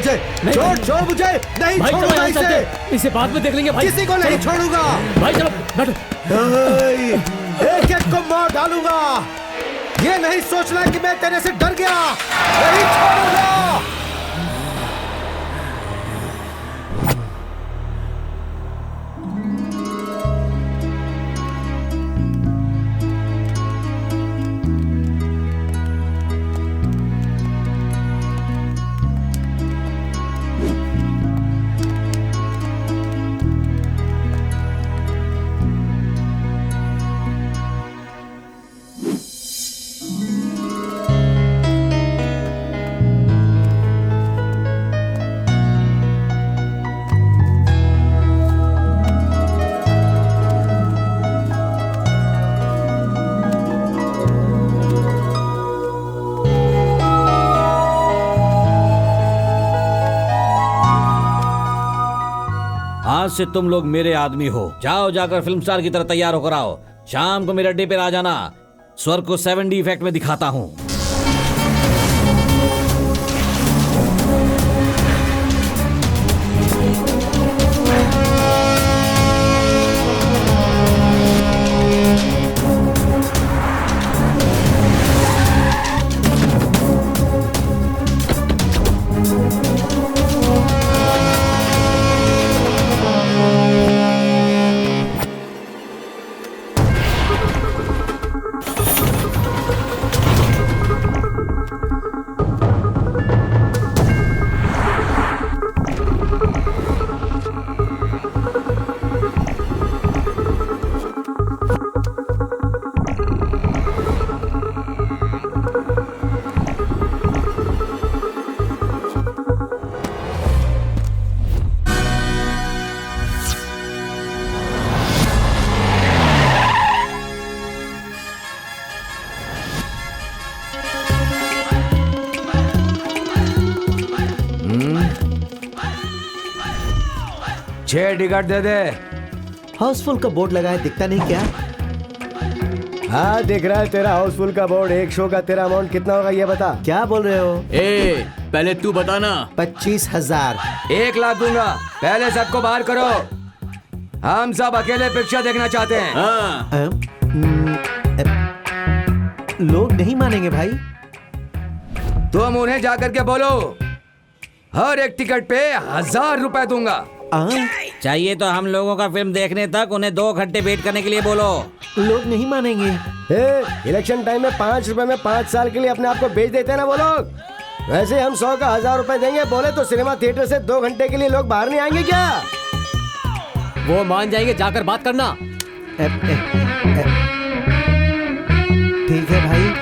मुझे, छोड़ मुझे, नहीं भाई चलो छोड़ूंगा यहाँ इसे, चलते, इसे बाद में देख लेंगे भाई। किसी को नहीं छोड़ूंगा। भाई चलो बैठो। एक एक को मार डालूंगा। ये नहीं सोचना कि मैं तेरे से डर गया, नहीं छोड़ूंगा। आज से तुम लोग मेरे आदमी हो। जाओ जाकर फिल्म स्टार की तरह तैयार होकर आओ। शाम को मेरे अड्डे पे आ जाना। स्वर्ग को 7D इफेक्ट में दिखाता हूँ। छह टिकट दे दे। हाउसफुल का बोर्ड लगा है, दिखता नहीं क्या? हाँ दिख रहा है तेरा हाउसफुल का बोर्ड। एक शो का तेरा अमाउंट कितना होगा ये बता। क्या बोल रहे हो? ए पहले तू बताना। 25,000। 1 लाख दूंगा। पहले सबको बाहर करो। हम सब अकेले पिक्चर देखना चाहते हैं। हाँ लोग नहीं मानेंगे भाई। तुम उन्हें जाकर के बोलो हर एक टिकट पे 1000 रुपए दूंगा। चाहिए तो हम लोगों का फिल्म देखने तक उन्हें 2 घंटे वेट करने के लिए बोलो। लोग नहीं मानेंगे। इलेक्शन टाइम में 5 रुपए में 5 साल के लिए अपने आप को बेच देते हैं ना वो लोग। वैसे हम 100 का 1000 रुपए देंगे। बोले तो सिनेमा थिएटर से 2 घंटे के लिए लोग बाहर नहीं आएंगे क्या? वो मान जाएंगे, जाकर बात करना। ठीक है भाई।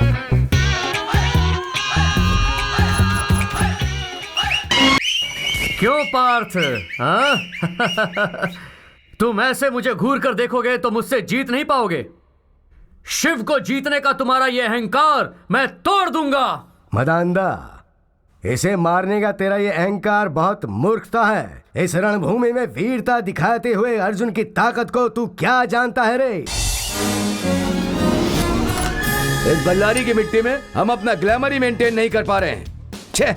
क्यों पार्थ? हाँ? तुम ऐसे मुझे घूर कर देखोगे तो मुझसे जीत नहीं पाओगे। शिव को जीतने का तुम्हारा ये अहंकार मैं तोड़ दूंगा। मदांदा, इसे मारने का तेरा ये अहंकार बहुत मूर्खता है। इस रणभूमि में वीरता दिखाते हुए अर्जुन की ताकत को तू क्या जानता है रे? इस बल्लारी की मिट्टी में हम अपना ग्लैमर ही मेंटेन नहीं कर पा रहे हैं। छे।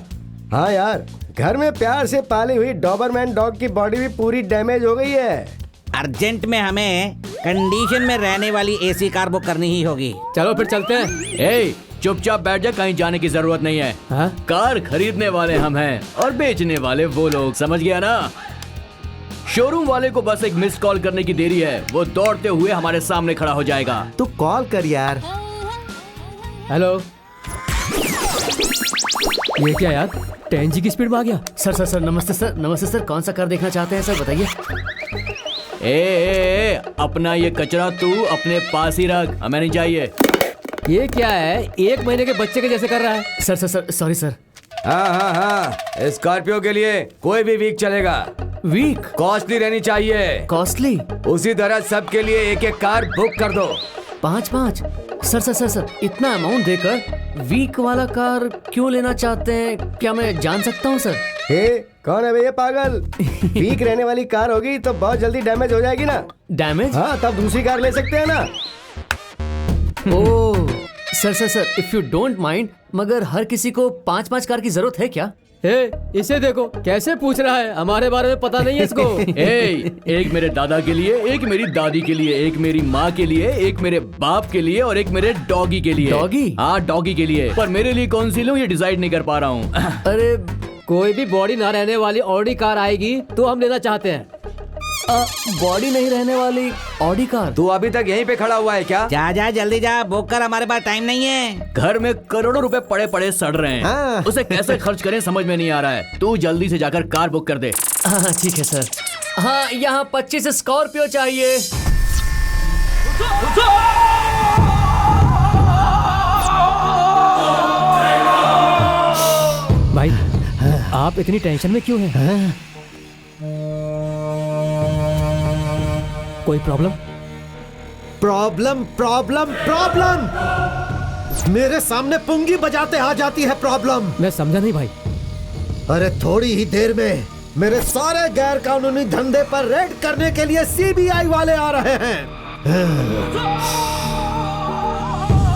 हाँ यार, घर में प्यार से पाली हुई डॉबरमैन डॉग की बॉडी भी पूरी डैमेज हो गई है। अर्जेंट में हमें कंडीशन में रहने वाली एसी कार बुक करनी ही होगी। चलो फिर चलते हैं। ए चुपचाप बैठ जा, कहीं जाने की जरूरत नहीं है। हाँ? कार खरीदने वाले हम हैं और बेचने वाले वो लोग, समझ गया ना? शोरूम वाले को बस एक मिस कॉल करने की देरी है, वो दौड़ते हुए हमारे सामने खड़ा हो जाएगा। तू कॉल कर यार। हेलो। ये क्या यार, 10G की स्पीड में आ गया। सर नमस्ते सर। नमस्ते सर, कौन सा कार देखना चाहते हैं सर, बताइए। ए, अपना ये कचरा तू अपने पास ही रख, हमें नहीं चाहिए। ये क्या है, 1 महीने के बच्चे के जैसे कर रहा है। Sir sorry sir. हाँ, स्कॉर्पियो के लिए कोई भी वीक चलेगा। वीक? कॉस्टली रहनी चाहिए। कॉस्टली? उसी तरह सबके लिए एक एक कार बुक कर दो। 5-5? सर इतना अमाउंट देकर वीक वाला कार क्यों लेना चाहते हैं, क्या मैं जान सकता हूँ सर? कौन है भैया पागल? वीक रहने वाली कार होगी तो बहुत जल्दी डैमेज हो जाएगी ना। डैमेज? हाँ, तब दूसरी कार ले सकते हैं ना। Oh sir if you don't mind, मगर हर किसी को 5-5 कार की जरूरत है क्या? इसे देखो कैसे पूछ रहा है, हमारे बारे में पता नहीं है इसको। एक मेरे दादा के लिए, एक मेरी दादी के लिए, एक मेरी माँ के लिए, एक मेरे बाप के लिए और एक मेरे डॉगी के लिए। डॉगी? हाँ डॉगी के लिए, पर मेरे लिए कौन सी लूं ये डिसाइड नहीं कर पा रहा हूँ। अरे कोई भी बॉडी ना रहने वाली ऑडी कार आएगी तो हम लेना चाहते हैं। बॉडी नहीं रहने वाली ऑडी कार? तू अभी तक यहीं पे खड़ा हुआ है क्या? जा जा जल्दी जा, बुक कर, हमारे पास टाइम नहीं है। घर में करोड़ों रुपए पड़े पड़े सड़ रहे हैं। हाँ। उसे कैसे खर्च करें समझ में नहीं आ रहा है। तू जल्दी से जाकर कार बुक कर दे। हाँ ठीक है सर। हाँ यहाँ 25 स्कॉर्पियो चाहिए। भाई आप इतनी टेंशन में क्यों हैं? कोई प्रॉब्लम? प्रॉब्लम प्रॉब्लम प्रॉब्लम, मेरे सामने पुंगी बजाते आ जाती है प्रॉब्लम। मैं समझा नहीं भाई। अरे थोड़ी ही देर में मेरे सारे गैर कानूनी धंधे पर रेड करने के लिए सीबीआई वाले आ रहे हैं।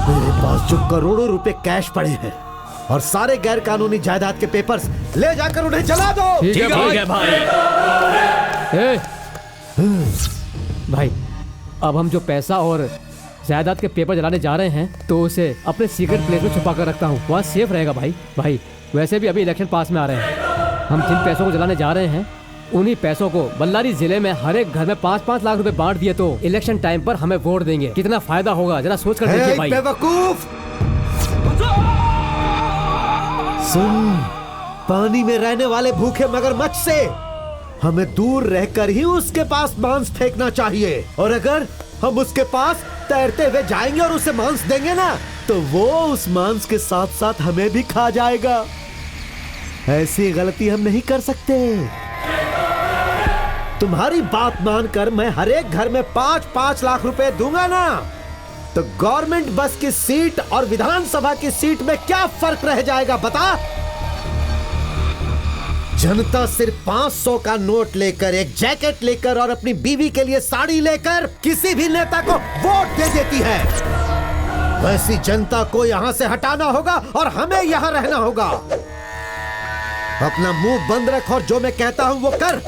मेरे पास जो करोड़ों रुपए कैश पड़े हैं और सारे गैर कानूनी जायदाद के पेपर्स, ले जाकर उन्हें जला दो। ठीक है भाई। भाई अब हम जो पैसा और जायदाद के पेपर जलाने जा रहे हैं तो उसे अपने सीक्रेट प्लेस में छुपा कर रखता हूँ, वहाँ सेफ रहेगा भाई। वैसे भी अभी इलेक्शन पास में आ रहे हैं, हम जिन पैसों को जलाने जा रहे हैं उन्हीं पैसों को बल्लारी जिले में हर एक घर में 5-5 लाख रुपए बांट दिए तो इलेक्शन टाइम पर हमें वोट देंगे। कितना फायदा होगा जरा सोच कर देखिए भाई। बेवकूफ, सुन, पानी में रहने वाले भूखे मगरमच्छ से हमें दूर रहकर ही उसके पास मांस फेंकना चाहिए, और अगर हम उसके पास तैरते हुए जाएंगे और उसे मांस देंगे ना तो वो उस मांस के साथ साथ हमें भी खा जाएगा। ऐसी गलती हम नहीं कर सकते। तुम्हारी बात मानकर मैं हर एक घर में 5-5 लाख रुपए दूंगा ना, तो गवर्नमेंट बस की सीट और विधानसभा की सीट में क्या फर्क रह जाएगा बता? जनता सिर्फ 500 का नोट लेकर, एक जैकेट लेकर और अपनी बीवी के लिए साड़ी लेकर किसी भी नेता को वोट दे देती है। वैसी जनता को यहां से हटाना होगा और हमें यहां रहना होगा। अपना मुंह बंद रख और जो मैं कहता हूं वो कर।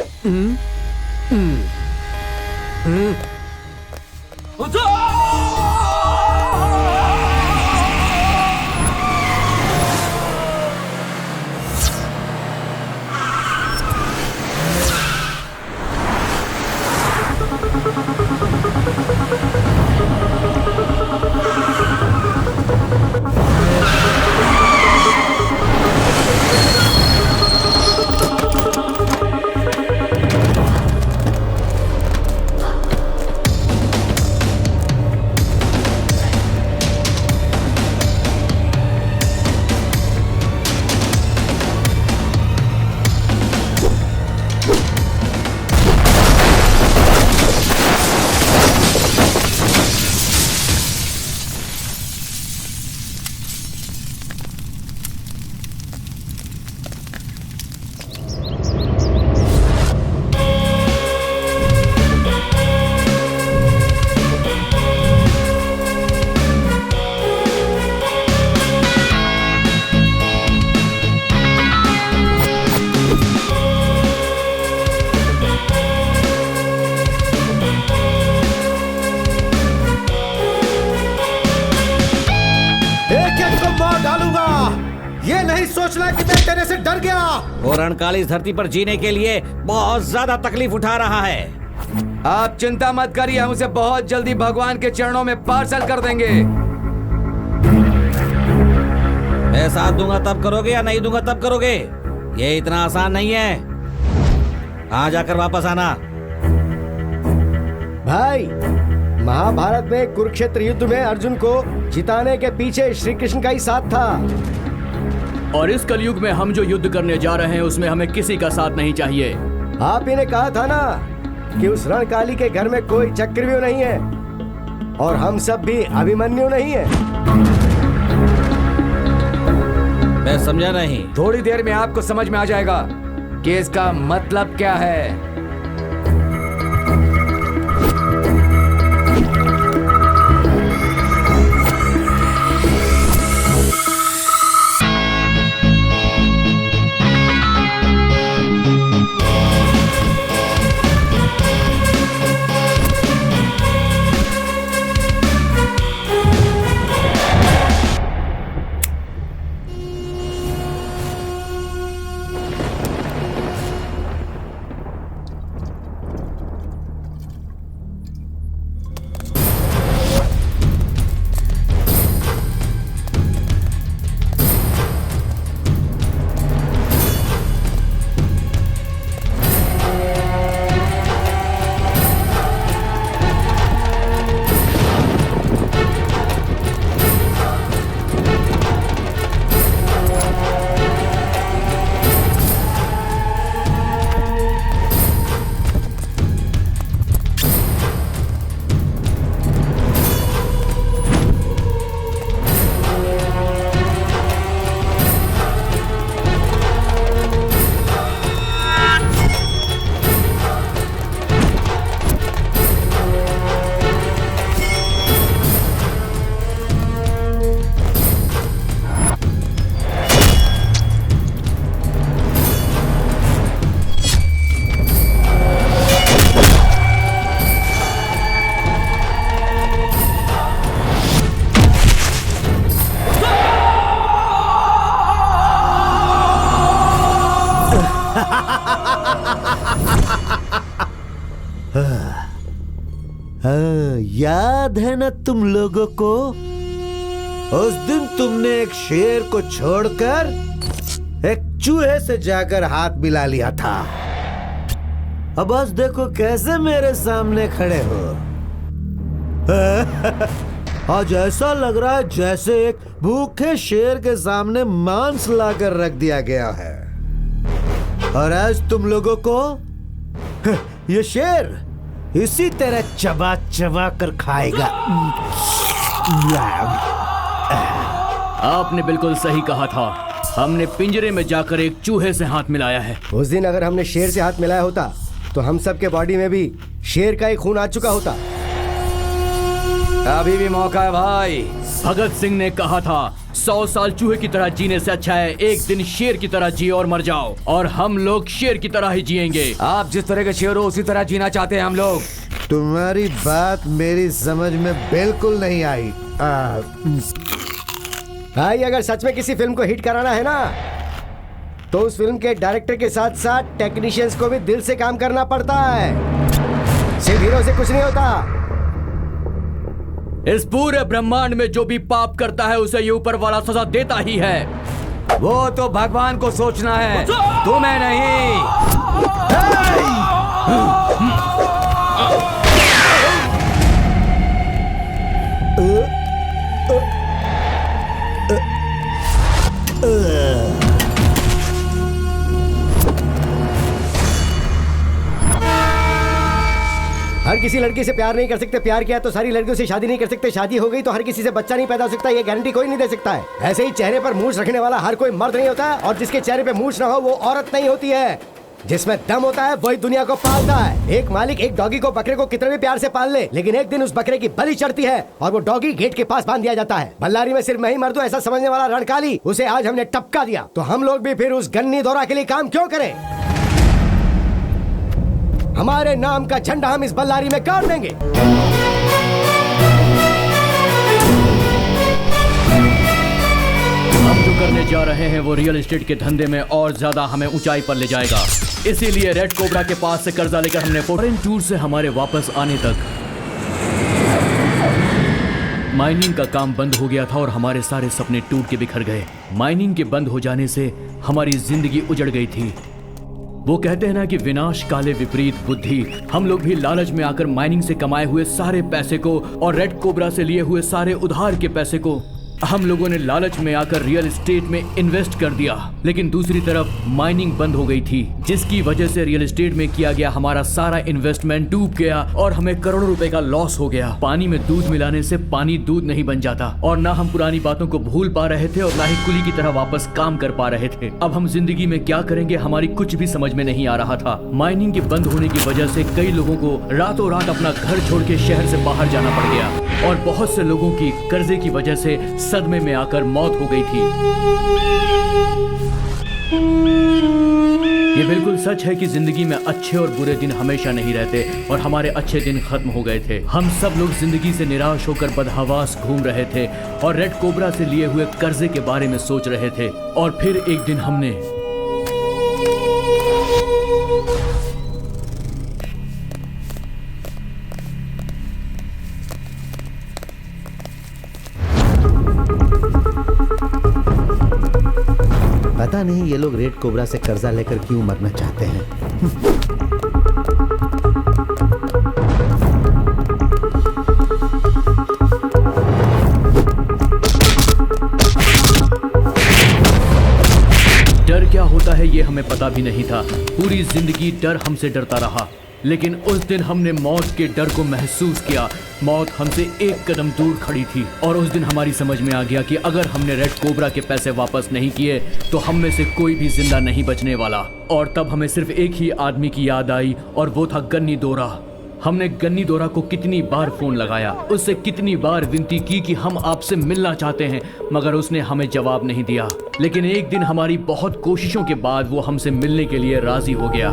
ये नहीं सोचना कि मैं तेरे से डर गया। वो रणकाली इस धरती पर जीने के लिए बहुत ज्यादा तकलीफ उठा रहा है। आप चिंता मत करिए, हम उसे बहुत जल्दी भगवान के चरणों में पार्सल कर देंगे। मैं साथ दूंगा तब करोगे या नहीं दूंगा तब करोगे? ये इतना आसान नहीं है। आ जाकर वापस आना। भाई, महाभारत में कुरुक्षेत्र युद्ध में अर्जुन को जिताने के पीछे श्री कृष्ण का ही साथ था। और इस कलयुग में हम जो युद्ध करने जा रहे हैं उसमें हमें किसी का साथ नहीं चाहिए। आप ही ने कहा था ना कि उस रणकाली के घर में कोई चक्रव्यूह नहीं है और हम सब भी अभिमन्यु नहीं है। मैं समझा नहीं। थोड़ी देर में आपको समझ में आ जाएगा कि इसका मतलब क्या है। याद है ना तुम लोगों को, उस दिन तुमने एक शेर को छोड़कर एक चूहे से जाकर हाथ मिला लिया था। अब बस देखो कैसे मेरे सामने खड़े हो। आज ऐसा लग रहा है जैसे एक भूखे शेर के सामने मांस लाकर रख दिया गया है, और आज तुम लोगों को ये शेर इसी तरह चबा चबा कर खाएगा। आपने बिल्कुल सही कहा था, हमने पिंजरे में जाकर एक चूहे से हाथ मिलाया है। उस दिन अगर हमने शेर से हाथ मिलाया होता तो हम सब के बॉडी में भी शेर का ही खून आ चुका होता। अभी भी मौका है भाई। भगत सिंह ने कहा था 100 साल चूहे की तरह जीने से अच्छा है एक दिन शेर की तरह जिए और मर जाओ, और हम लोग शेर की तरह ही जिएंगे। आप जिस तरह के शेर हो उसी तरह जीना चाहते हैं हम लोग। तुम्हारी बात मेरी समझ में बिल्कुल नहीं आई। भाई अगर सच में किसी फिल्म को हिट कराना है ना, तो उस फिल्म के डायरेक्टर के साथ साथ टेक्नीशियंस को भी दिल से काम करना पड़ता है, सिर्फ हीरो से कुछ नहीं होता। इस पूरे ब्रह्मांड में जो भी पाप करता है उसे ये ऊपर वाला सजा देता ही है। वो तो भगवान को सोचना है, तुम्हें नहीं। हर किसी लड़की से प्यार नहीं कर सकते, प्यार किया तो सारी लड़कियों से शादी नहीं कर सकते, शादी हो गई तो हर किसी से बच्चा नहीं पैदा हो सकता, ये गारंटी कोई नहीं दे सकता है। ऐसे ही चेहरे पर मूंछ रखने वाला हर कोई मर्द नहीं होता, और जिसके चेहरे पे मूंछ ना हो वो औरत नहीं होती है। जिसमें दम होता है वही दुनिया को पालता है। एक मालिक एक डॉगी को, बकरे को कितने भी प्यार से पाल ले, लेकिन एक दिन उस बकरे की बलि चढ़ती है और वो डॉगी गेट के पास बांध दिया जाता है। बल्लारी में सिर्फ मैं ही मर्द हूं ऐसा समझने वाला रणकाली, उसे आज हमने टपका दिया, तो हम लोग भी फिर उस गन्नी दौरा के लिए काम क्यों करें? हमारे नाम का झंडा हम इस बल्लारी में गाड़ देंगे। हम जो करने जा रहे हैं वो रियल एस्टेट के धंधे में और ज्यादा हमें ऊंचाई पर ले जाएगा। इसीलिए रेड कोबरा के पास से कर्जा लेकर हमने फॉरेन टूर से हमारे वापस आने तक माइनिंग का काम बंद हो गया था और हमारे सारे सपने टूट के बिखर गए। माइनिंग के बंद हो जाने से हमारी जिंदगी उजड़ गई थी। वो कहते हैं ना कि विनाश काले विपरीत बुद्धि। हम लोग भी लालच में आकर माइनिंग से कमाए हुए सारे पैसे को और रेड कोबरा से लिए हुए सारे उधार के पैसे को हम लोगों ने लालच में आकर रियल एस्टेट में इन्वेस्ट कर दिया। लेकिन दूसरी तरफ माइनिंग बंद हो गई थी, जिसकी वजह से रियल एस्टेट में किया गया हमारा सारा इन्वेस्टमेंट डूब गया और हमें करोड़ों रुपए का लॉस हो गया। पानी में दूध मिलाने से पानी दूध नहीं बन जाता, और ना हम पुरानी बातों को भूल पा रहे थे और ना ही कुली की तरह वापस काम कर पा रहे थे। अब हम जिंदगी में क्या करेंगे हमारी कुछ भी समझ में नहीं आ रहा था। माइनिंग के बंद होने की वजह से कई लोगों को रातों रात अपना घर छोड़ के शहर से बाहर जाना पड़ गया, और बहुत से लोगों की कर्जे की वजह से सदमे में आकर मौत हो गई थी। ये बिल्कुल सच है कि जिंदगी में अच्छे और बुरे दिन हमेशा नहीं रहते, और हमारे अच्छे दिन खत्म हो गए थे। हम सब लोग जिंदगी से निराश होकर बदहवास घूम रहे थे और रेड कोबरा से लिए हुए कर्जे के बारे में सोच रहे थे। और फिर एक दिन हमने पता नहीं ये लोग रेड कोबरा से कर्जा लेकर क्यों मरना चाहते हैं। डर क्या होता है ये हमें पता भी नहीं था। पूरी जिंदगी डर हमसे डरता रहा, लेकिन उस दिन हमने मौत के डर को महसूस किया। मौत हमसे एक कदम दूर खड़ी थी, और उस दिन हमारी समझ में आ गया कि अगर हमने रेड कोबरा के पैसे वापस नहीं किए तो हम में से कोई भी जिंदा नहीं बचने वाला। और तब हमें सिर्फ एक ही आदमी की याद आई, और वो था गन्नी दौरा। हमने गन्नी दौरा को कितनी बार फोन लगाया, उससे कितनी बार विनती की कि हम आपसे मिलना चाहते हैं, मगर उसने हमें जवाब नहीं दिया। लेकिन एक दिन हमारी बहुत कोशिशों के बाद वो हमसे मिलने के लिए राजी हो गया।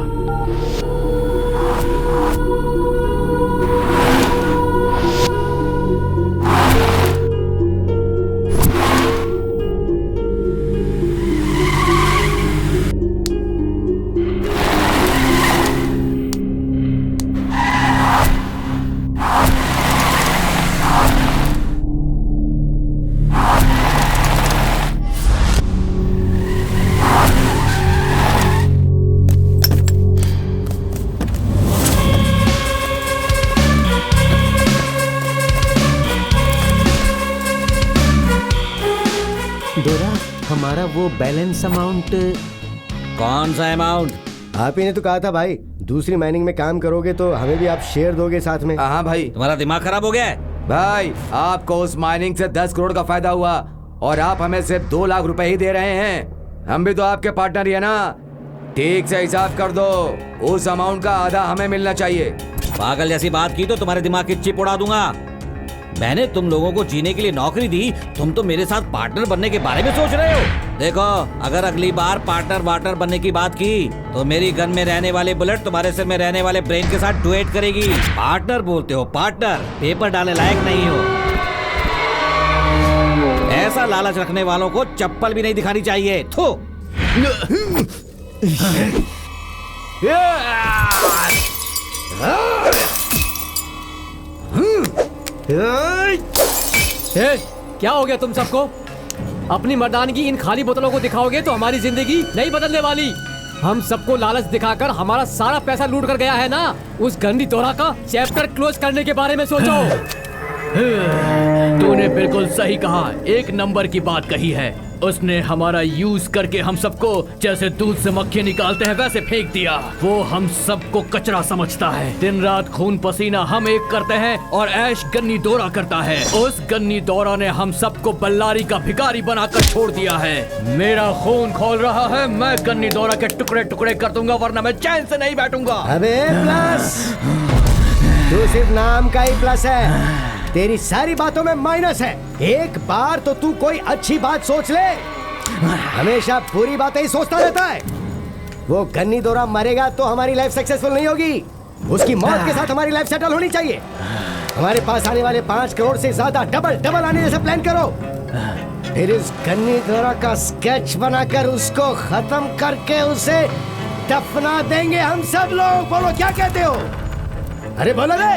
हमारा वो बैलेंस अमाउंट? कौन सा अमाउंट? आप ही ने तो कहा था भाई, दूसरी माइनिंग में काम करोगे तो हमें भी आप शेयर दोगे साथ में। हाँ भाई। तुम्हारा दिमाग खराब हो गया है? भाई आपको उस माइनिंग से 10 करोड़ का फायदा हुआ और आप हमें सिर्फ 2 लाख रुपए ही दे रहे हैं। हम भी तो आपके पार्टनर ही है ना। ठीक से हिसाब कर दो, उस अमाउंट का आधा हमें मिलना चाहिए। पागल जैसी बात की तो तुम्हारे दिमाग की चिप उड़ा दूंगा। मैंने तुम लोगों को जीने के लिए नौकरी दी, तुम तो मेरे साथ पार्टनर बनने के बारे में सोच रहे हो। देखो, अगर अगली बार पार्टनर बनने की बात की तो मेरी गन में रहने वाली बुलेट तुम्हारे सिर में रहने वाले ब्रेन के साथ डुएट करेगी। पार्टनर बोलते हो पार्टनर, पेपर डालने लायक नहीं हो। ऐसा लालच रखने वालों को चप्पल भी नहीं दिखानी चाहिए। थू। ए, क्या हो गया तुम सबको? अपनी मर्दानगी इन खाली बोतलों को दिखाओगे तो हमारी जिंदगी नहीं बदलने वाली। हम सबको लालच दिखाकर हमारा सारा पैसा लूट कर गया है ना। उस गंदी तोरा का चैप्टर क्लोज करने के बारे में सोचो। तूने बिल्कुल सही कहा, 1 नंबर की बात कही है। उसने हमारा यूज करके हम सबको जैसे दूध से मक्खी निकालते हैं वैसे फेंक दिया। वो हम सबको कचरा समझता है। दिन रात खून पसीना हम एक करते हैं और ऐश गन्नी दौरा करता है। उस गन्नी दौरा ने हम सबको बल्लारी का भिखारी बनाकर छोड़ दिया है। मेरा खून खोल रहा है, मैं गन्नी दौरा के टुकड़े टुकड़े कर दूंगा, वरना मैं चैन से नहीं बैठूंगा। अबे प्लस, तू सिर्फ नाम का ही प्लस है, तेरी सारी बातों में माइनस है। एक बार तो तू कोई अच्छी बात सोच ले, हमेशा बुरी बातें ही सोचता रहता है। वो गन्नी दौरा मरेगा तो हमारी लाइफ सक्सेसफुल नहीं होगी, उसकी मौत के साथ हमारी लाइफ सेटल होनी चाहिए। हमारे पास आने वाले 5 करोड़ से ज्यादा डबल आने जैसा प्लान करो। फिर इस गन्नी दौरा का स्केच बनाकर उसको खत्म करके उसे दफना देंगे हम सब लोग। बोलो क्या कहते हो? अरे बोलो रे।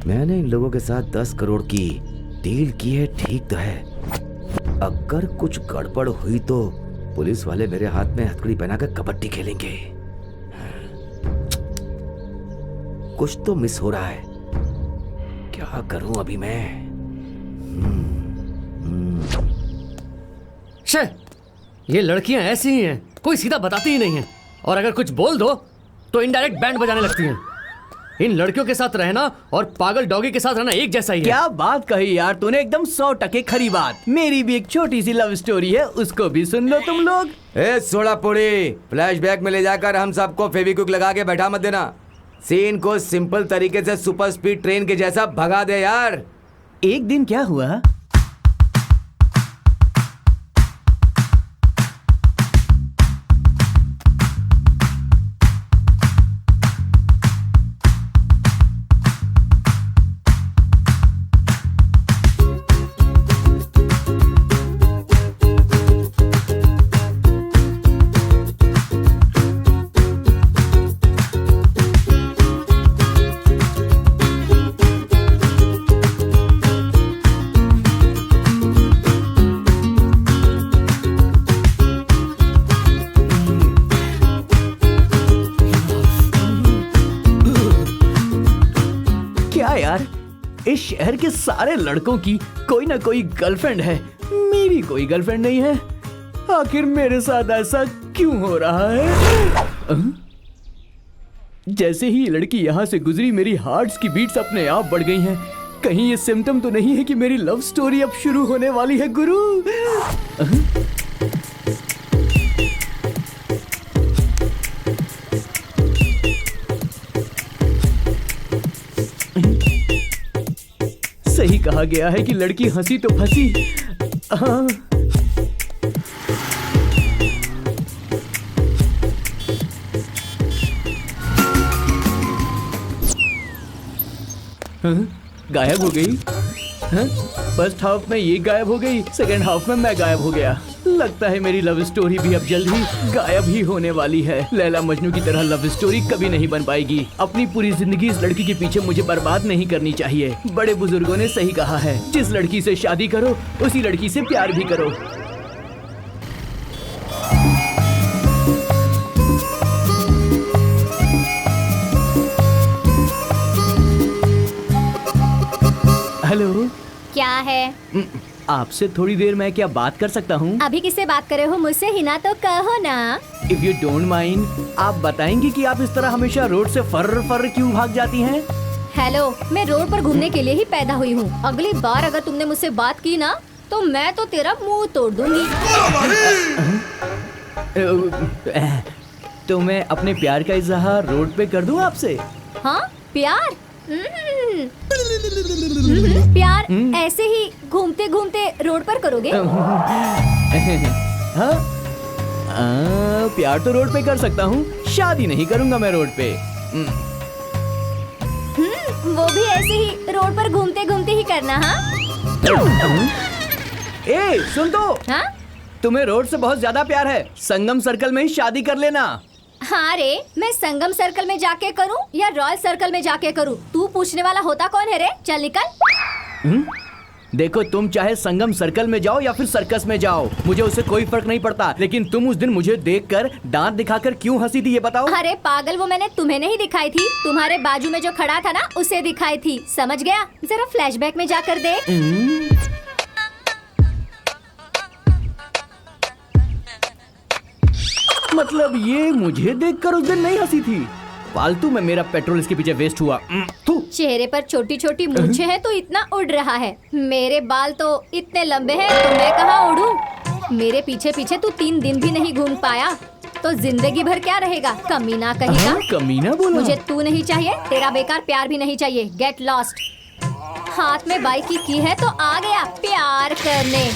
मैंने इन लोगों के साथ 10 करोड़ की डील की है, ठीक तो है। अगर कुछ गड़बड़ हुई तो पुलिस वाले मेरे हाथ में हथकड़ी पहनाकर कबड्डी खेलेंगे। कुछ तो मिस हो रहा है, क्या करूं अभी मैं? शे, ये लड़कियां ऐसी ही हैं, कोई सीधा बताती ही नहीं है, और अगर कुछ बोल दो तो इनडायरेक्ट बैंड बजाने लगती हैं। इन लड़कियों के साथ रहना और पागल डॉगी के साथ रहना एक जैसा ही है। क्या बात कही यार तूने, एकदम 100% खरी बात। मेरी भी एक छोटी सी लव स्टोरी है, उसको भी सुन लो तुम लोग। ए सोड़ा पूरी, फ्लैशबैक में ले जाकर हम सबको फेविक्विक लगा के बैठा मत देना। सीन को सिंपल तरीके से सुपर स्पीड ट्रेन के जैसा भगा दे यार। एक दिन क्या हुआ, इस शहर के सारे लड़कों की कोई ना कोई गर्लफ्रेंड है, मेरी कोई गर्लफ्रेंड नहीं है। आखिर मेरे साथ ऐसा क्यों हो रहा है? जैसे ही ये लड़की यहाँ से गुजरी मेरी हार्ट्स की बीट्स अपने आप बढ़ गई हैं। कहीं ये सिम्टम तो नहीं है कि मेरी लव स्टोरी अब शुरू होने वाली है गुरु? सही कहा गया है कि लड़की हंसी तो फंसी। गायब हो गई। फर्स्ट हाफ में ये गायब हो गई, सेकंड हाफ में मैं गायब हो गया। लगता है मेरी लव स्टोरी भी अब जल्द ही गायब ही होने वाली है। लैला मजनू की तरह लव स्टोरी कभी नहीं बन पाएगी। अपनी पूरी जिंदगी इस लड़की के पीछे मुझे बर्बाद नहीं करनी चाहिए। बड़े बुजुर्गों ने सही कहा है, जिस लड़की से शादी करो उसी लड़की से प्यार भी करो। क्या है? आपसे थोड़ी देर मैं क्या बात कर सकता हूँ? अभी किससे बात करे हो? मुझसे ही ना, तो कहो ना। इफ यू डोंट माइंड, आप बताएंगी कि आप इस तरह हमेशा रोड से फर्र फर्र क्यों भाग जाती हैं? हेलो, मैं रोड पर घूमने के लिए ही पैदा हुई हूँ। अगली बार अगर तुमने मुझसे बात की ना, तो मैं तो तेरा मुंह तोड़ दूंगी। तो मैं अपने प्यार का इजहार रोड पे कर दूं आपसे? हाँ, प्यार? प्यार ऐसे ही घूमते घूमते रोड पर करोगे? हाँ? प्यार तो रोड पे कर सकता हूँ, शादी नहीं करूंगा मैं रोड पे। वो भी ऐसे ही रोड पर घूमते घूमते ही करना। हाँ? ए, सुन तो। हाँ? तुम्हें रोड से बहुत ज्यादा प्यार है, संगम सर्कल में ही शादी कर लेना। हाँ रे, मैं संगम सर्कल में जाके करूँ या रॉयल सर्कल में जाके करूँ? तू पूछने वाला होता कौन है रे? चल निकल। देखो, तुम चाहे संगम सर्कल में जाओ या फिर सर्कस में जाओ, मुझे उससे कोई फर्क नहीं पड़ता। लेकिन तुम उस दिन मुझे देखकर दांत दिखाकर क्यों हंसी थी, ये बताओ। अरे पागल, वो मैंने तुम्हें नहीं दिखाई थी, तुम्हारे बाजू में जो खड़ा था ना, उसे दिखाई थी। समझ गया? जरा फ्लैशबैक में जाकर देख। मतलब ये मुझे देखकर उस दिन नहीं हंसी थी? फालतू में मेरा पेट्रोल इसके पीछे वेस्ट हुआ। तू चेहरे पर छोटी छोटी मूंछें हैं तो इतना उड़ रहा है। मेरे बाल तो इतने लंबे हैं तो मैं कहाँ उड़ूं? मेरे पीछे पीछे तू 3 दिन भी नहीं घूम पाया तो जिंदगी भर क्या रहेगा? कमीना कहीं का। कमीना बोला? मुझे तू नहीं चाहिए, तेरा बेकार प्यार भी नहीं चाहिए। Get lost. हाथ में बाइक की है तो आ गया प्यार करने।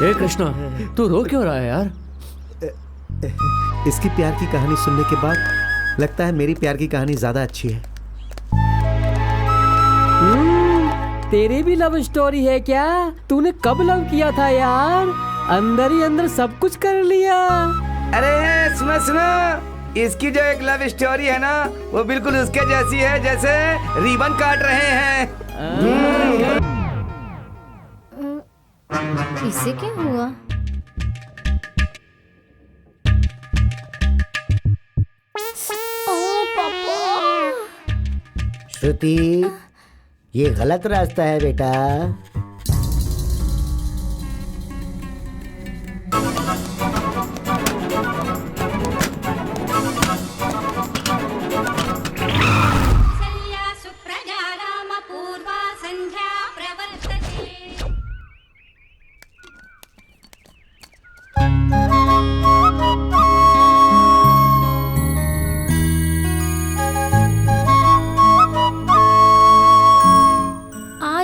हे कृष्णा, तू रो क्यों रहा है यार? इसकी प्यार की कहानी सुनने के बाद लगता है मेरी प्यार की कहानी ज्यादा अच्छी है। तेरी भी लव स्टोरी है क्या? तूने कब लव किया था यार? अंदर ही अंदर सब कुछ कर लिया। अरे सुनो सुनो, इसकी जो एक लव स्टोरी है ना, वो बिल्कुल उसके जैसी है जैसे रिबन काट रहे हैं। इससे क्या हुआ? ओ पापा। श्रुति, ये गलत रास्ता है बेटा।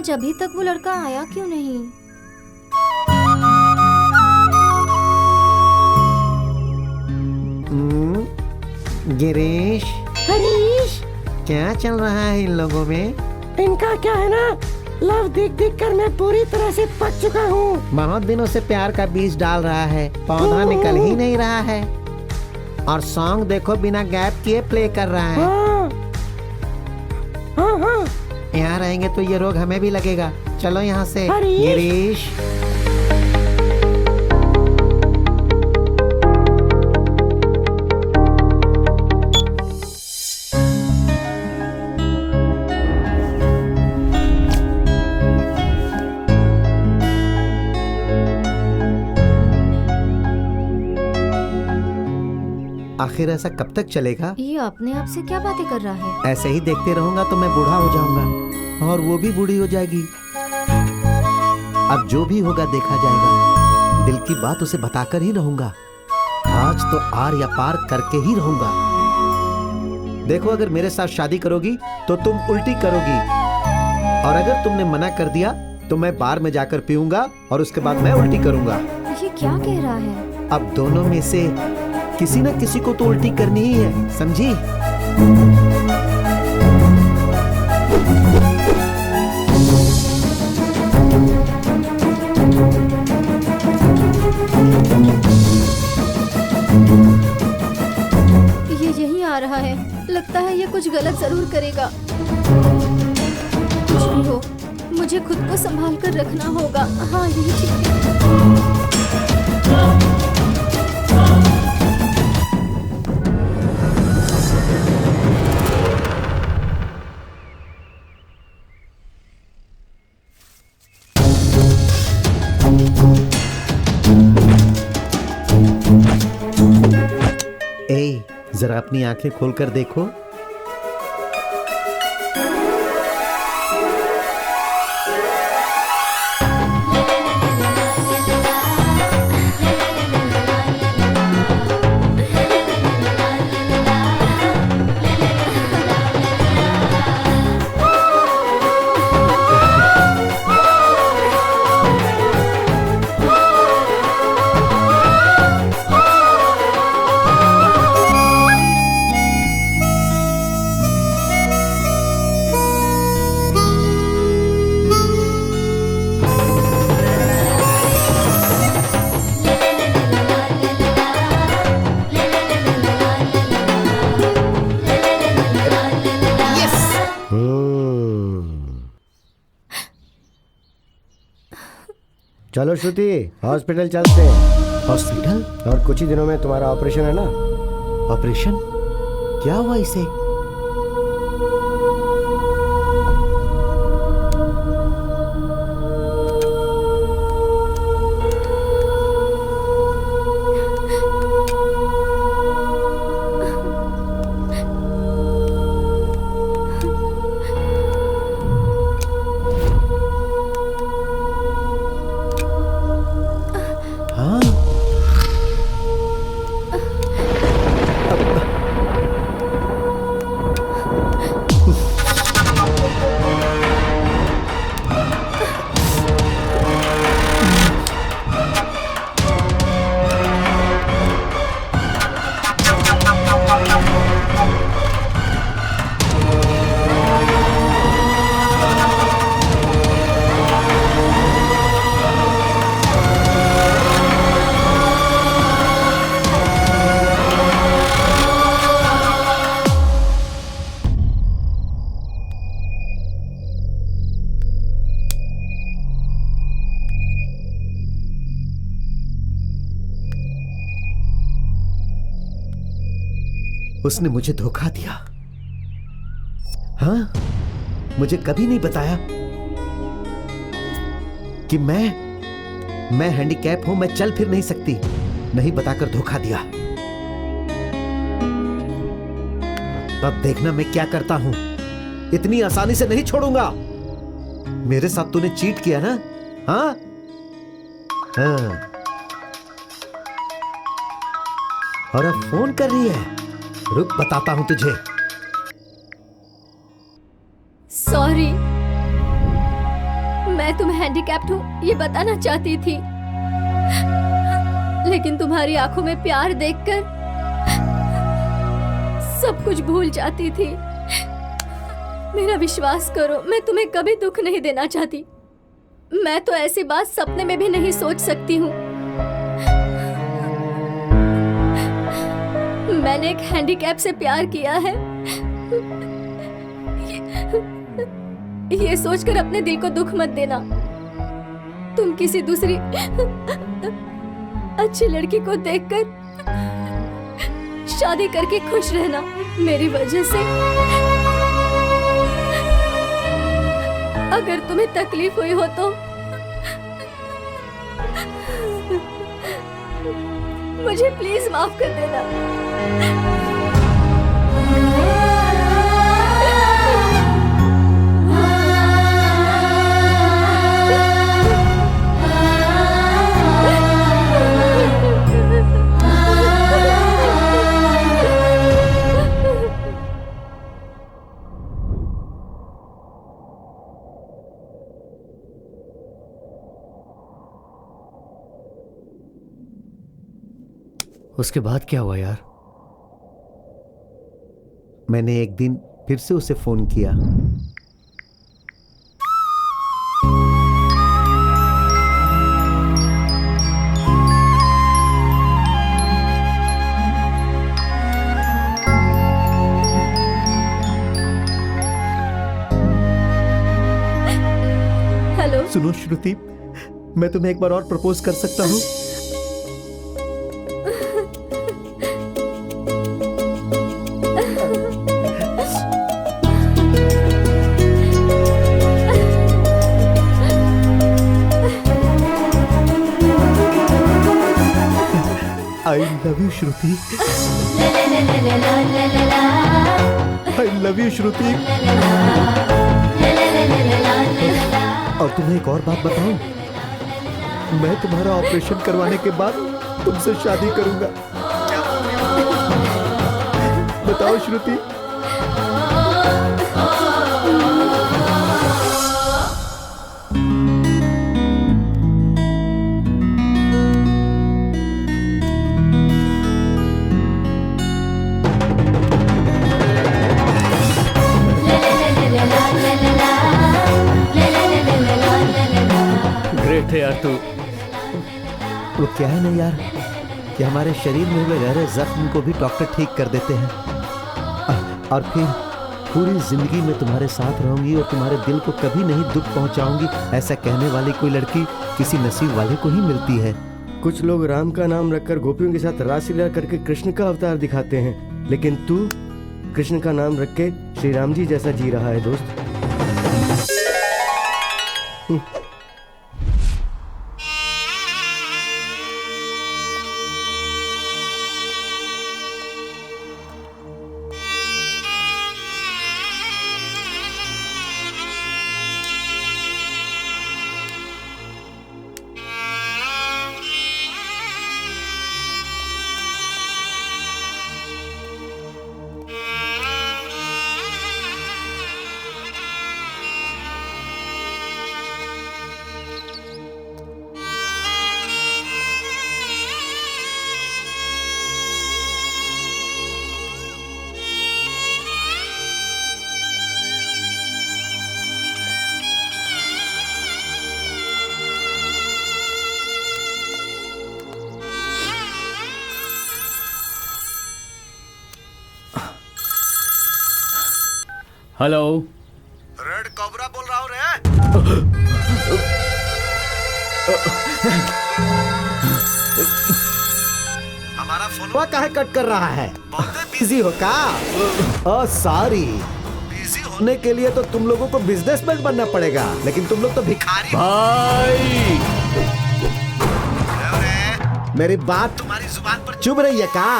आज अभी तक वो लड़का आया क्यों नहीं? गिरीश, हरीश, क्या चल रहा है इन लोगों में? इनका क्या है ना, लव देख देख कर मैं पूरी तरह से पक चुका हूँ। बहुत दिनों से प्यार का बीज डाल रहा है, पौधा निकल ही नहीं रहा है। और सॉन्ग देखो बिना गैप किए प्ले कर रहा है। हाँ हाँ, यहाँ रहेंगे तो ये रोग हमें भी लगेगा। चलो यहाँ से। हरीश। गिरीश, आखिर ऐसा कब तक चलेगा? ये अपने आप से क्या बातें कर रहा है? ऐसे ही देखते रहूंगा तो मैं बूढ़ा हो जाऊंगा और वो भी बूढ़ी हो जाएगी। अब जो भी होगा देखा जाएगा। दिल की बात उसे बताकर ही रहूंगा। आज तो आर या पार करके ही रहूंगा। देखो, अगर मेरे साथ शादी करोगी तो तुम उल्टी करोगी, और अगर तुमने मना कर दिया तो मैं बार में जाकर पीऊंगा और उसके बाद मैं उल्टी करूंगा। ये क्या कह रहा है? अब दोनों में से किसी न किसी को तो उल्टी करनी ही है, समझी? ये यहीं आ रहा है। लगता है ये कुछ गलत जरूर करेगा। कुछ भी हो, मुझे खुद को संभाल कर रखना होगा। हाँ, यही ठीक है। ए, जरा अपनी आंखें खोलकर देखो। चलो श्रुति, हॉस्पिटल चलते हैं। हॉस्पिटल? और कुछ ही दिनों में तुम्हारा ऑपरेशन है ना। ऑपरेशन? क्या हुआ इसे? उसने मुझे धोखा दिया। हाँ, मुझे कभी नहीं बताया कि मैं हैंडीकैप हूं, मैं चल फिर नहीं सकती। नहीं बताकर धोखा दिया। अब देखना मैं क्या करता हूं। इतनी आसानी से नहीं छोड़ूंगा। मेरे साथ तूने चीट किया ना? हाँ हाँ। और अब फोन कर रही है। रुक, बताता हूं तुझे। सॉरी, मैं तुम्हें हैंडीकैप्ड हूँ ये बताना चाहती थी, लेकिन तुम्हारी आंखों में प्यार देखकर सब कुछ भूल जाती थी। मेरा विश्वास करो, मैं तुम्हें कभी दुख नहीं देना चाहती। मैं तो ऐसी बात सपने में भी नहीं सोच सकती हूँ। मैंने एक हैंडीकैप से प्यार किया है, ये सोचकर अपने दिल को दुख मत देना। तुम किसी दूसरी अच्छी लड़की को देखकर शादी करके खुश रहना। मेरी वजह से अगर तुम्हें तकलीफ हुई हो तो मुझे प्लीज माफ कर देना। उसके बाद क्या हुआ यार? मैंने एक दिन फिर से उसे फोन किया। सुनो श्रुति, मैं तुम्हें एक बार और प्रपोज कर सकता हूँ? I love you Shruti. I love you श्रुति। और तुम्हें एक और बात बताऊं, मैं तुम्हारा ऑपरेशन करवाने के बाद तुमसे शादी करूंगा। बताओ श्रुति। ग्रेट है यार तू। वो क्या है ना यार, कि हमारे शरीर में हुए गहरे जख्म को भी डॉक्टर ठीक कर देते हैं। और फिर पूरी जिंदगी में तुम्हारे साथ रहूंगी और तुम्हारे दिल को कभी नहीं दुख पहुंचाऊंगी, ऐसा कहने वाली कोई लड़की किसी नसीब वाले को ही मिलती है। कुछ लोग राम का नाम रखकर गोपियों के साथ रासलीला करके कृष्ण का अवतार दिखाते हैं, लेकिन तू कृष्ण का नाम रख के श्री राम जी जैसा जी रहा है दोस्त। हेलो, रेड कोबरा बोल रहा हूँ रे। हमारा फोन काहे कट कर रहा है? बहुत बिजी हो का? सॉरी, बिजी होने के लिए तो तुम लोगों को बिजनेसमैन बनना पड़ेगा, लेकिन तुम लोग तो भिखारी। भाई मेरी बात तुम्हारी जुबान पर चुभ रही है का?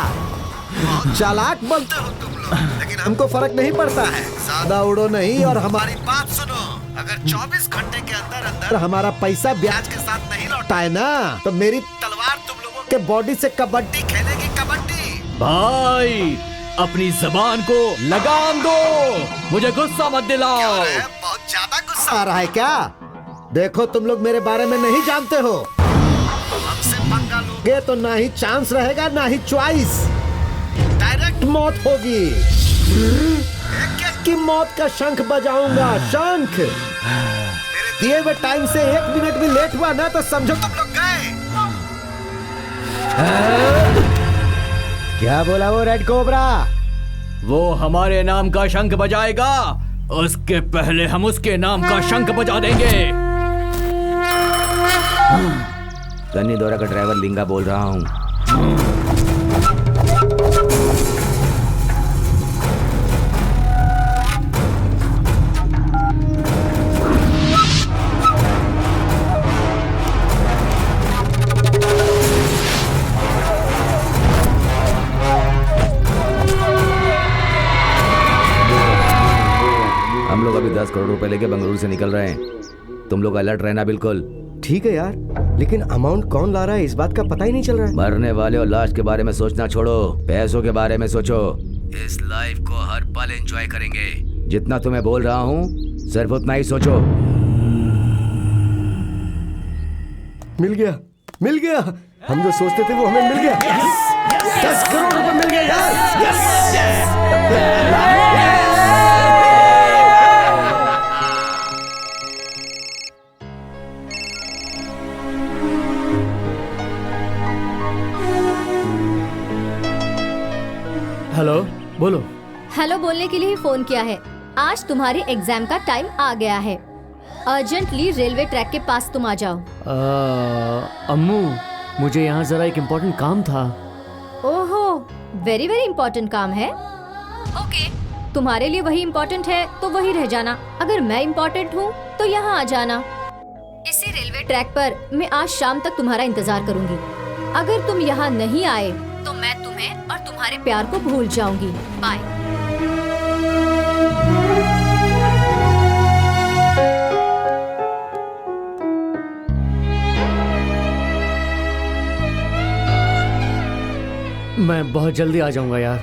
चालाक बनते हो तुम लोग, लेकिन हमको फर्क नहीं पड़ता है। ज्यादा उड़ो नहीं और हमारी बात सुनो। अगर 24 घंटे के अंदर अंदर हमारा पैसा ब्याज के साथ नहीं लौटाए ना, तो मेरी तलवार तुम लोगों के बॉडी से कबड्डी खेलेगी, कबड्डी। भाई अपनी जबान को लगाम दो, मुझे गुस्सा मत दिलाओ। बहुत ज्यादा गुस्सा आ रहा है क्या? देखो तुम लोग मेरे बारे में नहीं जानते हो। हमसे पंगा लोगे तो ना ही चांस रहेगा ना ही चॉइस, डायरेक्ट मौत होगी। एक एक की मौत का शंख बजाऊंगा, शंख। मेरे दिए हुए टाइम से 1 मिनट भी लेट हुआ ना तो समझो तुम लोग गए। क्या बोला वो रेड कोबरा? वो हमारे नाम का शंख बजाएगा, उसके पहले हम उसके नाम का शंख बजा देंगे। गन्नी दौरा का ड्राइवर लिंगा बोल रहा हूँ। हम लोग अभी 10 करोड़ रुपए लेके बंगलुरु से निकल रहे हैं। तुम लोग अलर्ट रहना बिल्कुल। ठीक है यार, लेकिन अमाउंट कौन ला रहा है इस बात का पता ही नहीं चल रहा है। मरने वाले और लाश के बारे में सोचना छोड़ो, पैसों के बारे में सोचो। इस लाइफ को हर पल एंजॉय करेंगे। जितना तुम्हें बोल रहा हूँ सिर्फ उतना ही सोचो। मिल गया, मिल गया। हम जो सोचते थे वो हमें मिल गया। 10 करोड़ रुपए मिल गया यार। हेलो, बोलो। हेलो बोलने के लिए ही फोन किया है। आज तुम्हारी एग्जाम का टाइम आ गया है। अर्जेंटली रेलवे ट्रैक के पास तुम आ जाओ। अम्मू, मुझे यहाँ जरा एक इम्पोर्टेंट काम था। ओहो, वेरी वेरी इम्पोर्टेंट काम है। ओके, तुम्हारे लिए वही इम्पोर्टेंट है तो वही रह जाना। अगर मैं इम्पोर्टेंट हूँ तो यहाँ आ जाना। इसी रेलवे ट्रैक पर मैं आज शाम तक तुम्हारा इंतजार करूंगी। अगर तुम यहाँ नहीं आए तो मैं तुम्हें और तुम्हारे प्यार को भूल जाऊंगी। बाय। मैं बहुत जल्दी आ जाऊंगा यार।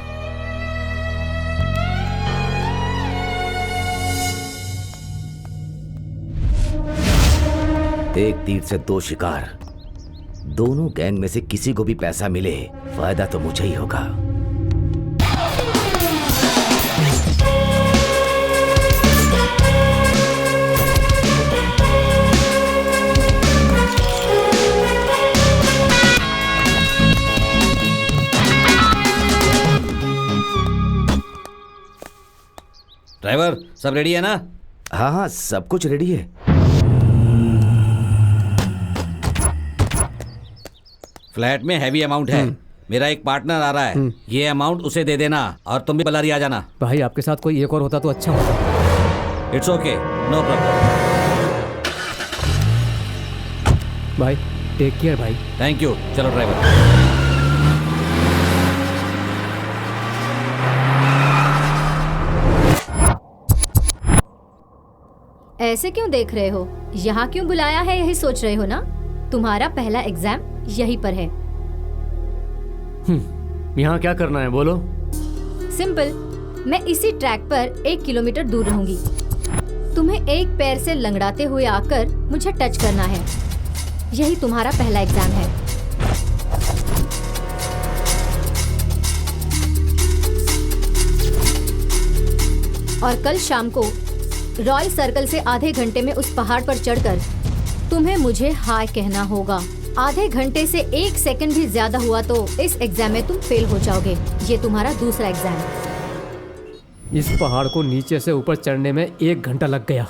एक तीर से दो शिकार। दोनों गैंग में से किसी को भी पैसा मिले, फायदा तो मुझे ही होगा। ड्राइवर, सब रेडी है ना? हाँ हाँ, सब कुछ रेडी है। फ्लैट में हैवी अमाउंट है। मेरा एक पार्टनर आ रहा है, ये अमाउंट उसे दे देना और तुम भी बल्लारी आ जाना। भाई आपके साथ कोई एक और होता तो अच्छा होता। It's okay, no problem. भाई टेक केयर भाई। Thank you. चलो ड्राइवर। ऐसे क्यों देख रहे हो? यहाँ क्यों बुलाया है यही सोच रहे हो ना? तुम्हारा पहला एग्जाम यहीं पर है। यहाँ क्या करना है बोलो? सिंपल, मैं इसी ट्रैक पर 1 किलोमीटर दूर रहूंगी। तुम्हें एक पैर से लंगड़ाते हुए आकर मुझे टच करना है। यही तुम्हारा पहला एग्जाम है। और कल शाम को रॉयल सर्कल से आधे घंटे में उस पहाड़ पर चढ़कर तुम्हें मुझे हाय कहना होगा। आधे घंटे से 1 सेकंड भी ज्यादा हुआ तो इस एग्जाम में तुम फेल हो जाओगे। ये तुम्हारा दूसरा एग्जाम है। इस पहाड़ को नीचे से ऊपर चढ़ने में 1 घंटा लग गया।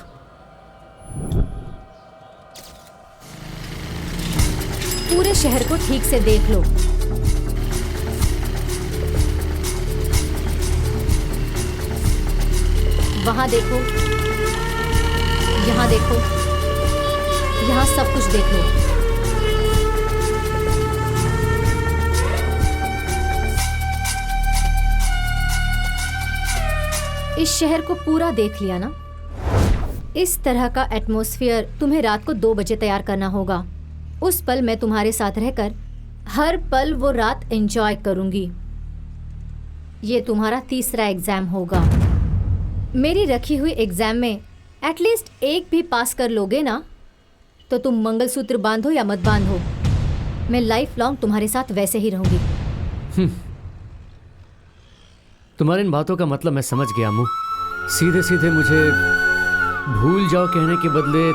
पूरे शहर को ठीक से देख लो। वहां देखो, यहाँ देखो, यहाँ सब कुछ देख लो। इस शहर को पूरा देख लिया ना? इस तरह का एटमॉस्फेयर तुम्हें रात को 2 बजे तैयार करना होगा। उस पल मैं तुम्हारे साथ रहकर हर पल वो रात एंजॉय करूंगी। ये तुम्हारा तीसरा एग्जाम होगा। मेरी रखी हुई एग्जाम में एटलीस्ट एक भी पास कर लोगे ना तो तुम मंगलसूत्र बांधो या मत बांधो, मैं लाइफ लॉन्ग तुम्हारे साथ वैसे ही रहूंगी। तुम्हारी इन बातों का मतलब मैं समझ गया अम्मू। सीधे सीधे मुझे भूल जाओ कहने के बदले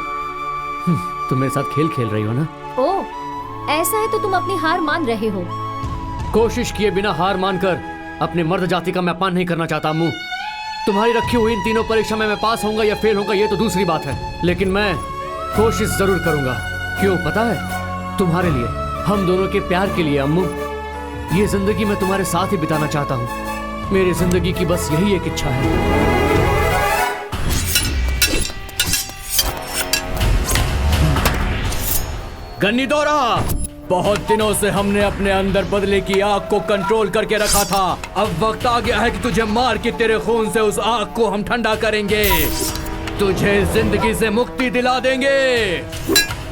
तुम मेरे साथ खेल खेल रही हो ना? ओह, ऐसा है तो तुम अपनी हार मान रहे हो। कोशिश किए बिना हार मानकर अपने मर्द जाति का मैं अपमान नहीं करना चाहता अम्मू। तुम्हारी रखी हुई इन तीनों परीक्षा में मैं पास होऊंगा या फेल होऊंगा ये तो दूसरी बात है, लेकिन मैं कोशिश जरूर करूंगा। क्यों पता है? तुम्हारे लिए, हम दोनों के प्यार के लिए अम्मू। ये जिंदगी मैं तुम्हारे साथ ही बिताना चाहता हूँ। मेरी जिंदगी की बस यही एक इच्छा है। गन्नी दौरा, बहुत दिनों से हमने अपने अंदर बदले की आग को कंट्रोल करके रखा था। अब वक्त आ गया है कि तुझे मार के तेरे खून से उस आग को हम ठंडा करेंगे। तुझे जिंदगी से मुक्ति दिला देंगे।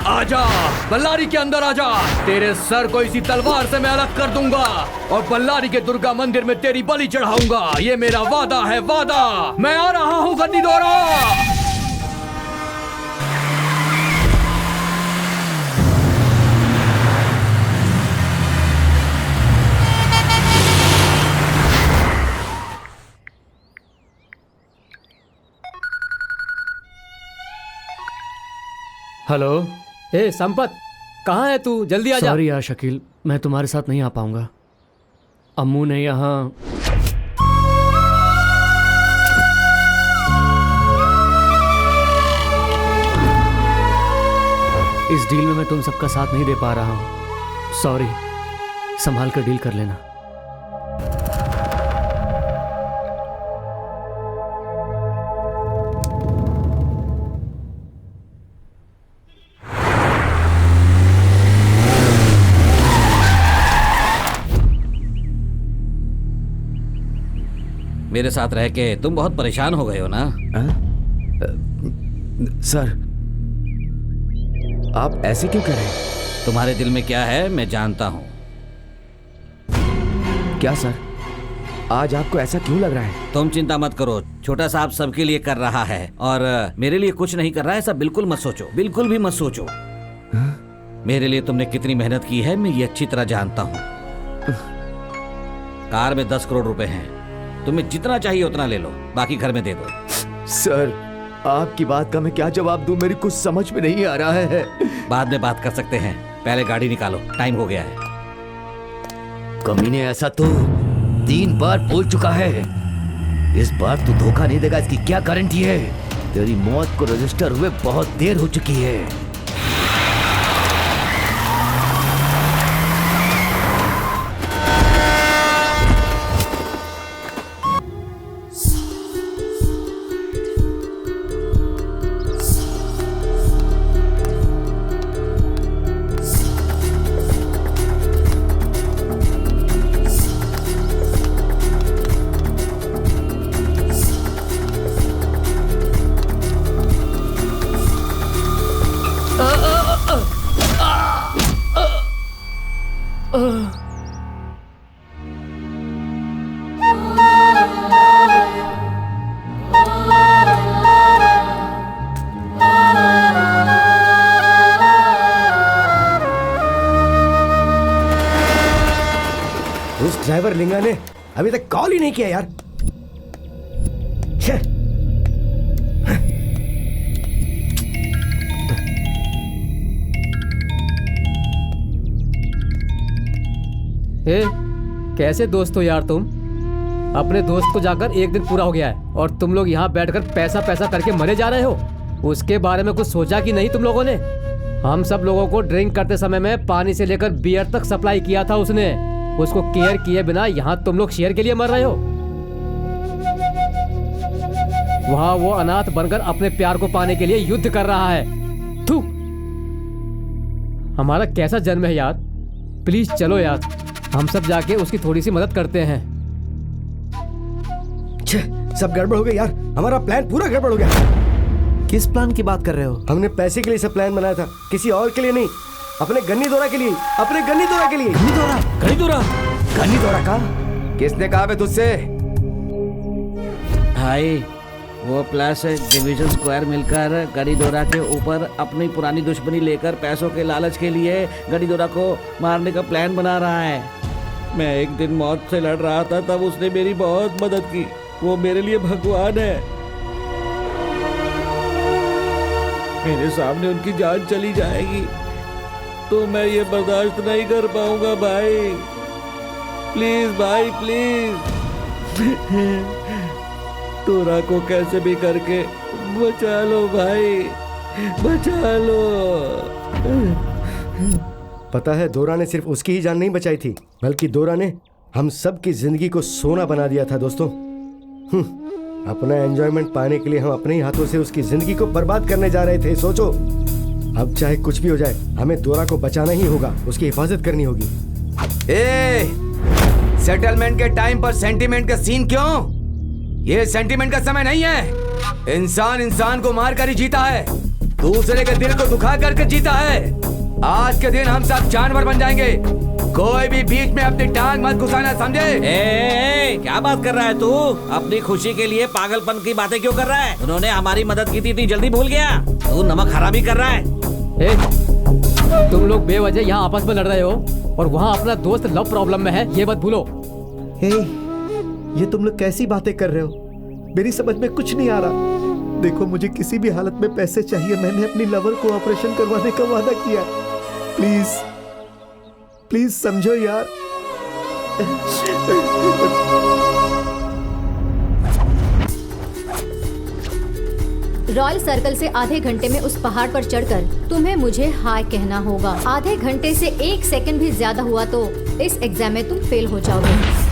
आजा, बल्लारी के अंदर आजा। तेरे सर को इसी तलवार से मैं अलग कर दूंगा और बल्लारी के दुर्गा मंदिर में तेरी बलि चढ़ाऊंगा। ये मेरा वादा है, वादा। मैं आ रहा हूँ गन्नी दौरा। हेलो। ए संपत, कहाँ है तू? जल्दी आ जा। सॉरी यार शकील, मैं तुम्हारे साथ नहीं आ पाऊंगा। अम्मू ने यहाँ डील में मैं तुम सबका साथ नहीं दे पा रहा हूँ। सॉरी, संभाल कर डील कर लेना। मेरे साथ रह के तुम बहुत परेशान हो गए हो ना? सर, आप ऐसे क्यों कर रहे हैं? तुम्हारे दिल में क्या है मैं जानता हूँ। क्या सर, आज आपको ऐसा क्यों लग रहा है? तुम चिंता मत करो, छोटा साहब सबके लिए कर रहा है और मेरे लिए कुछ नहीं कर रहा है, ऐसा बिल्कुल मत सोचो, बिल्कुल भी मत सोचो। मेरे लिए तुमने कितनी मेहनत की है मैं ये अच्छी तरह जानता हूँ। कार में 10 करोड़ रुपए हैं, तुम्हें जितना चाहिए उतना ले लो, बाकी घर में दे दो। सर, आपकी बात का मैं क्या जवाब दूं, मेरी कुछ समझ में नहीं आ रहा है। बाद में बात कर सकते हैं, पहले गाड़ी निकालो, टाइम हो गया है। कमीने ऐसा तो 3 बार बोल चुका है, इस बार तू धोखा नहीं देगा, इसकी क्या गारंटी है? तेरी मौत को रजिस्टर हुए बहुत देर हो चुकी है। उस ड्राइवर लिंगा ने अभी तक कॉल ही नहीं किया यार। छे। ए, कैसे दोस्त हो यार तुम? अपने दोस्त को जाकर 1 दिन पूरा हो गया है और तुम लोग यहाँ बैठकर पैसा पैसा करके मरे जा रहे हो। उसके बारे में कुछ सोचा कि नहीं तुम लोगों ने? हम सब लोगों को ड्रिंक करते समय में पानी से लेकर बियर तक सप्लाई किया था उसने। उसको केयर किए बिना यहाँ तुम लोग शेयर के लिए मर रहे हो। वहाँ वो अनाथ बनकर अपने प्यार को पाने के लिए युद्ध कर रहा है। थू, हमारा कैसा जन्म है यार। प्लीज चलो यार, हम सब जाके उसकी थोड़ी सी मदद करते हैं। छे, सब गड़बड़ हो गया यार, हमारा प्लान पूरा गड़बड़ हो गया। किस प्लान की बात कर रहे हो? हमने पैसे के लिए सब प्लान बनाया था, किसी और के लिए नहीं। अपने गन्नी दौरा के लिए, अपने गन्नी दौरा के लिए। गन्नी दौरा? गन्नी दौरा? गन्नी दौरा का? किसने कहा बे तुझसे? भाई, वो प्लस डिवीजन स्क्वायर मिलकर गरीदोरा के ऊपर अपनी पुरानी दुश्मनी लेकर पैसों के लालच के लिए गरीदोरा को मारने का प्लान बना रहा है। मैं एक दिन मौत से लड़ रहा था, तब उसने मेरी बहुत मदद की। वो मेरे लिए भगवान है। मेरे सामने उनकी जान चली जाएगी तो मैं ये बर्दाश्त नहीं कर पाऊंगा भाई। प्लीज भाई, प्लीज। तोरा को कैसे भी करके बचा लो भाई, बचा लो। पता है, दोरा ने सिर्फ उसकी ही जान नहीं बचाई थी, बल्कि दोरा ने हम सब की जिंदगी को सोना बना दिया था दोस्तों। अपना एंजॉयमेंट पाने के लिए हम अपने ही हाथों से उसकी जिंदगी को बर्बाद करने जा रहे थे। सोचो, अब चाहे कुछ भी हो जाए, हमें दोरा को बचाना ही होगा, उसकी हिफाजत करनी होगी। सेटलमेंट के टाइम पर सेंटीमेंट का सीन क्यों? ये सेंटीमेंट का समय नहीं है। इंसान इंसान को मार कर ही जीता है, दूसरे के दिल को दुखा करके जीता है। आज के दिन हम सब जानवर बन जाएंगे। कोई भी बीच में अपनी टांग मत घुसाना, समझे? क्या बात कर रहा है तू? अपनी खुशी के लिए पागलपन की बातें क्यों कर रहा है? उन्होंने हमारी मदद की थी, इतनी जल्दी भूल गया? तू नमक हरामी कर रहा है। तुम लोग बेवजह यहाँ आपस में लड़ रहे हो और वहाँ अपना दोस्त लव प्रॉब्लम में है, ये मत भूलो। ये तुम लोग कैसी बातें कर रहे हो? मेरी समझ में कुछ नहीं आ रहा। देखो, मुझे किसी भी हालत में पैसे चाहिए। मैंने अपनी लवर को ऑपरेशन करवाने का वादा किया। प्लीज प्लीज समझो यार। रॉयल सर्कल से आधे घंटे में उस पहाड़ पर चढ़कर तुम्हें मुझे हाय कहना होगा। आधे घंटे से 1 सेकंड भी ज्यादा हुआ तो इस एग्जाम में तुम फेल हो जाओगे।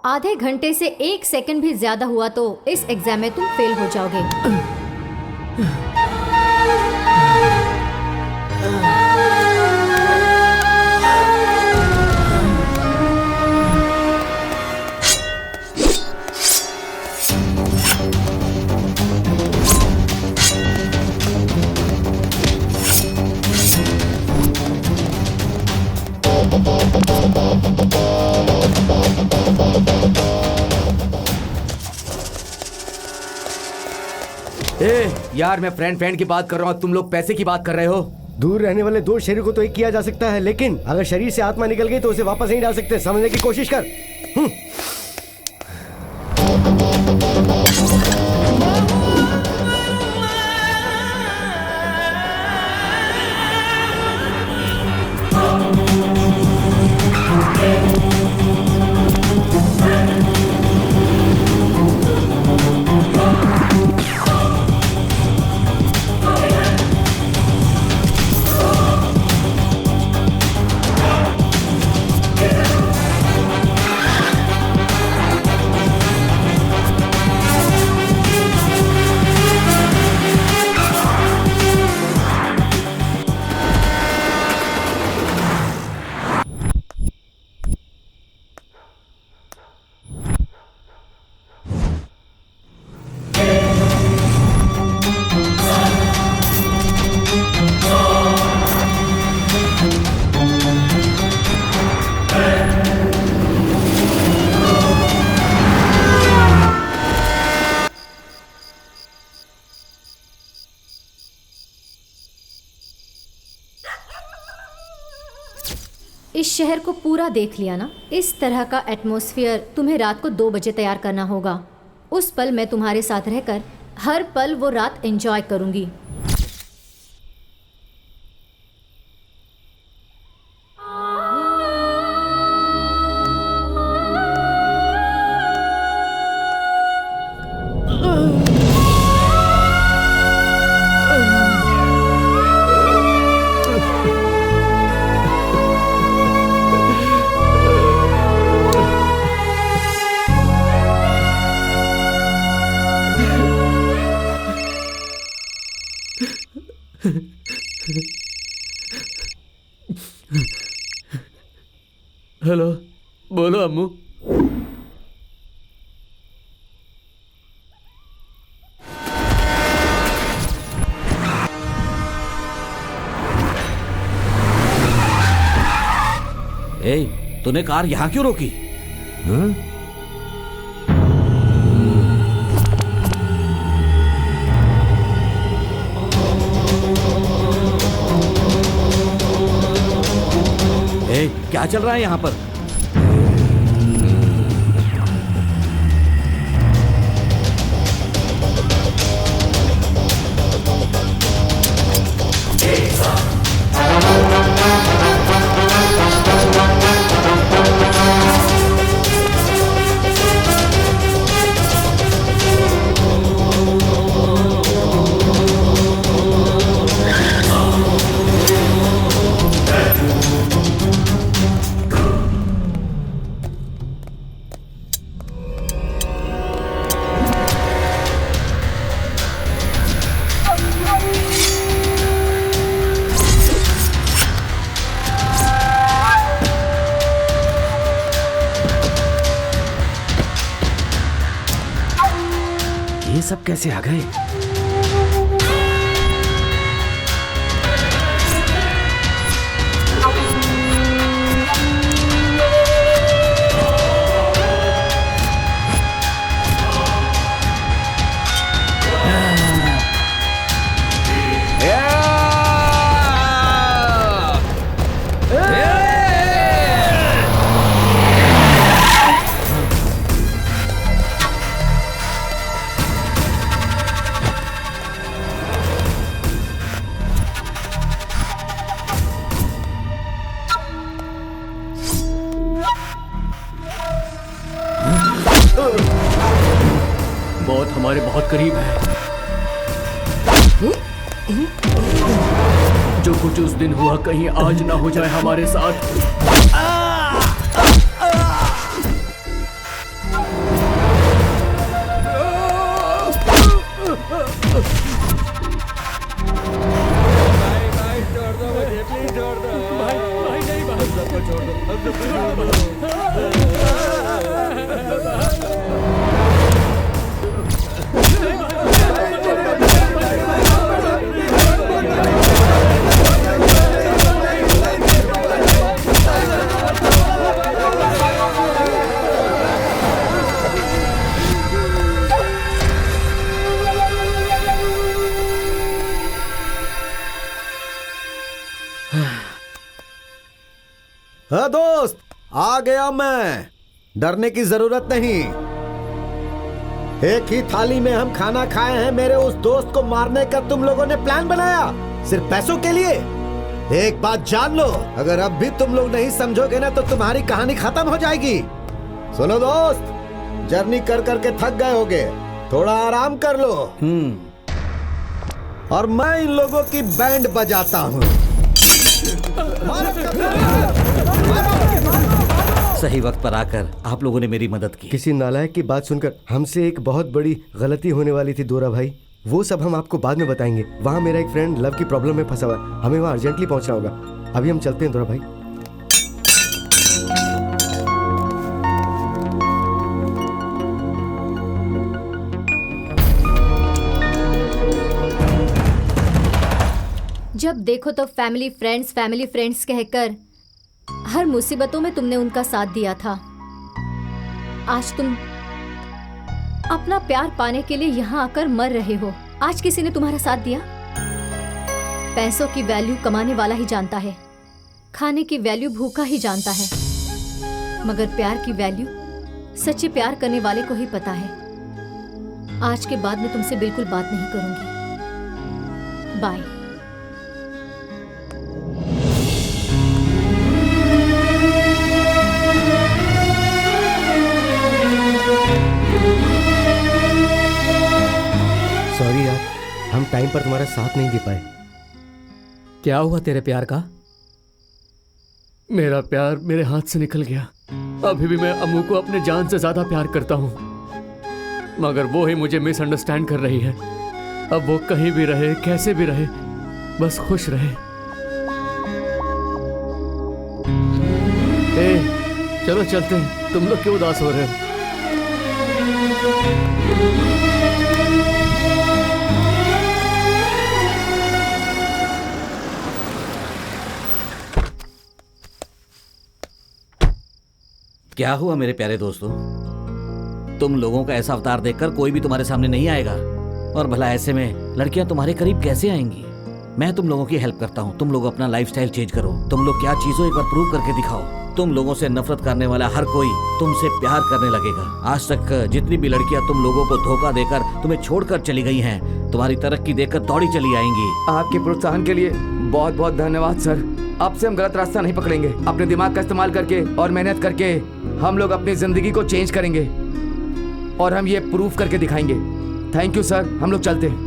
आधे घंटे से 1 सेकंड भी ज्यादा हुआ तो इस एग्जाम में तुम फेल हो जाओगे। यार मैं फ्रेंड की बात कर रहा हूँ, तुम लोग पैसे की बात कर रहे हो। दूर रहने वाले 2 शरीर को तो एक किया जा सकता है, लेकिन अगर शरीर से आत्मा निकल गई तो उसे वापस नहीं डाल सकते। समझने की कोशिश कर। इस शहर को पूरा देख लिया ना। इस तरह का एटमॉस्फेयर तुम्हें रात को 2 बजे तैयार करना होगा। उस पल मैं तुम्हारे साथ रहकर हर पल वो रात एंजॉय करूंगी। हेलो, बोलो अम्मू। ए, तूने कार यहाँ क्यों रोकी? क्या चल रहा है यहाँ पर? ये सब कैसे आ गए? मौत हमारे बहुत करीब है। जो कुछ उस दिन हुआ कहीं आज ना हो जाए हमारे साथ। हाँ दोस्त, आ गया मैं। डरने की जरूरत नहीं। एक ही थाली में हम खाना खाए हैं। मेरे उस दोस्त को मारने का तुम लोगों ने प्लान बनाया सिर्फ पैसों के लिए। एक बात जान लो, अगर अब भी तुम लोग नहीं समझोगे ना तो तुम्हारी कहानी खत्म हो जाएगी। सुनो दोस्त, जर्नी कर करके थक गए होगे, थोड़ा आराम कर लो। और मैं इन लोगों की बैंड बजाता हूँ। सही वक्त पर आकर आप लोगों ने मेरी मदद की। किसी नालायक की बात सुनकर हमसे एक बहुत बड़ी गलती होने वाली थी दोरा भाई। वो सब हम आपको बाद में बताएंगे। वहाँ मेरा एक फ्रेंड लव की प्रॉब्लम में फंसा हुआ है, हमें वहाँ अर्जेंटली पहुँचना होगा। अभी हम चलते हैं दोरा भाई। जब देखो तो फैमिली फ्रेंड्स कहकर हर मुसीबतों में तुमने उनका साथ दिया था। आज तुम अपना प्यार पाने के लिए यहाँ आकर मर रहे हो। आज किसी ने तुम्हारा साथ दिया? पैसों की वैल्यू कमाने वाला ही जानता है, खाने की वैल्यू भूखा ही जानता है, मगर प्यार की वैल्यू सच्चे प्यार करने वाले को ही पता है। आज के बाद मैं तुमसे बिल्कुल बात नहीं करूंगी। बाय। सॉरी यार, हम टाइम पर तुम्हारा साथ नहीं दे पाए। क्या हुआ तेरे प्यार का? मेरा प्यार मेरे हाथ से निकल गया। अभी भी मैं अम्मू को अपने जान से ज्यादा प्यार करता हूँ, मगर वो ही मुझे मिसअंडरस्टैंड कर रही है। अब वो कहीं भी रहे, कैसे भी रहे, बस खुश रहे। चलो चलते हैं। तुम लोग क्यों उदास हो रहे हो? क्या हुआ मेरे प्यारे दोस्तों? तुम लोगों का ऐसा अवतार देखकर कोई भी तुम्हारे सामने नहीं आएगा, और भला ऐसे में लड़कियां तुम्हारे करीब कैसे आएंगी? मैं तुम लोगों की हेल्प करता हूँ। तुम लोग अपना लाइफस्टाइल चेंज करो। तुम लोग क्या चीजों एक बार प्रूव करके दिखाओ। तुम लोगों से नफरत करने वाला हर कोई तुमसे प्यार करने लगेगा। आज तक जितनी भी लड़कियां तुम लोगों को धोखा देकर तुम्हें छोड़कर चली गई हैं, तुम्हारी तरक्की देखकर दौड़ी चली आएंगी। आपके प्रोत्साहन के लिए बहुत बहुत धन्यवाद सर। अब से हम गलत रास्ता नहीं पकड़ेंगे। अपने दिमाग का इस्तेमाल करके और मेहनत करके हम लोग अपनी जिंदगी को चेंज करेंगे, और हम ये प्रूफ करके दिखाएंगे। थैंक यू सर, हम लोग चलते हैं।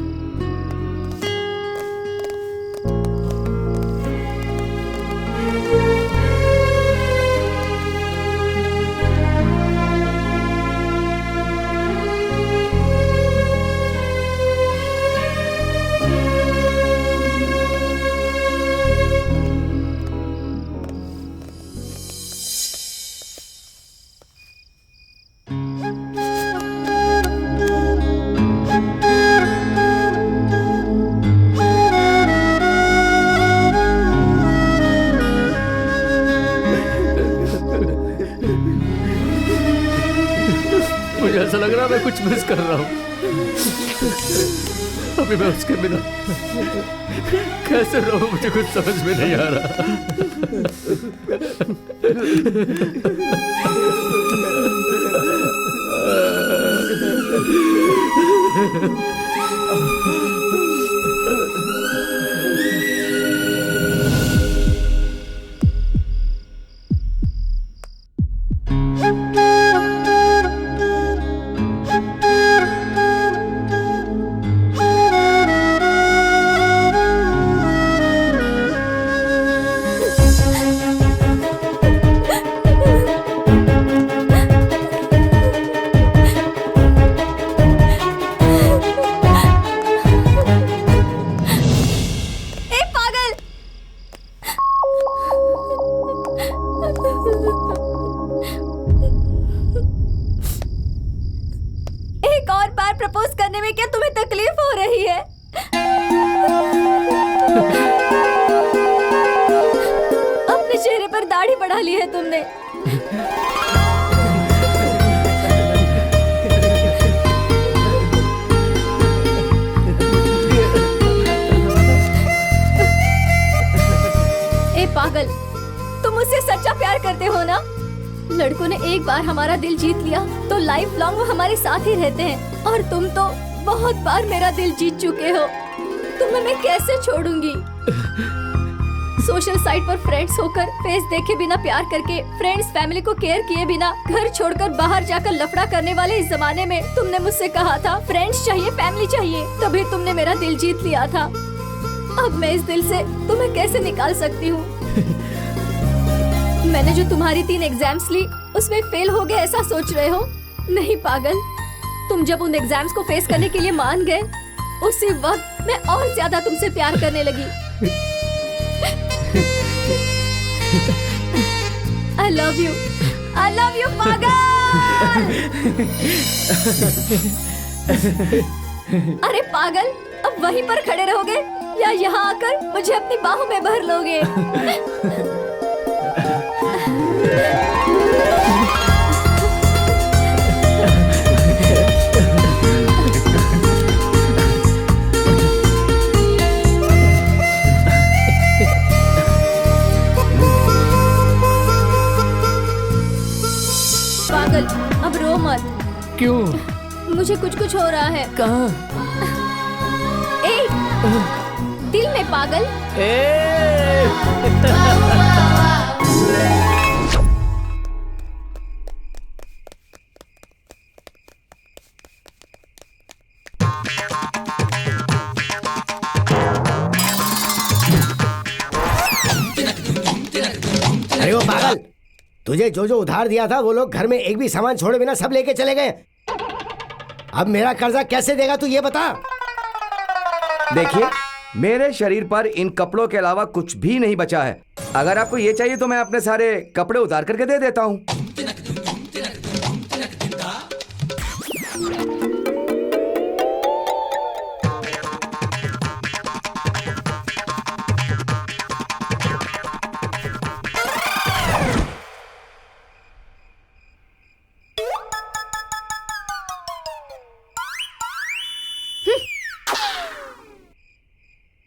मुझे ऐसा लग रहा है मैं कुछ मिस कर रहा हूँ। अभी मैं उसके बिना कैसे रहूं, मुझे कुछ समझ में नहीं आ रहा। प्रपोज करने में क्या तुम्हें तकलीफ हो रही है? अपने चेहरे पर दाढ़ी बढ़ा ली है तुमने। ए पागल, तुम मुझसे सच्चा प्यार करते हो ना? लड़कों ने एक बार हमारा दिल जीत लिया तो लाइफ लॉन्ग वो हमारे साथ ही रहते हैं, और तुम तो बहुत बार मेरा दिल जीत चुके हो। तुम्हें मैं कैसे छोड़ूंगी? सोशल साइट पर फ्रेंड्स होकर, फेस देखे बिना प्यार करके, फ्रेंड्स फैमिली को केयर किए बिना, घर छोड़कर बाहर जाकर लफड़ा करने वाले इस जमाने में तुमने मुझसे कहा था फ्रेंड्स चाहिए, फैमिली चाहिए, तभी तुमने मेरा दिल जीत लिया था। अब मैं इस दिल से तुम्हें कैसे निकाल सकती हूँ? मैंने जो तुम्हारी 3 एग्जाम्स ली उसमें फेल हो गए ऐसा सोच रहे हो? नहीं पागल, तुम जब उन एग्जाम्स को फेस करने के लिए मान गए, उसी वक्त मैं और ज्यादा तुमसे प्यार करने लगी। I love you पागल। अरे पागल, अब वहीं पर खड़े रहोगे या यहाँ आकर मुझे अपनी बाहों में भर लोगे? पागल, अब रो मत। क्यों? मुझे कुछ हो रहा है। कहाँ? दिल में पागल। अरे वो पागल, तुझे जो जो उधार दिया था वो लोग घर में एक भी सामान छोड़े बिना सब लेके चले गए। अब मेरा कर्जा कैसे देगा तू ये बता। देखिए, मेरे शरीर पर इन कपड़ों के अलावा कुछ भी नहीं बचा है। अगर आपको ये चाहिए तो मैं अपने सारे कपड़े उतार करके दे देता हूँ।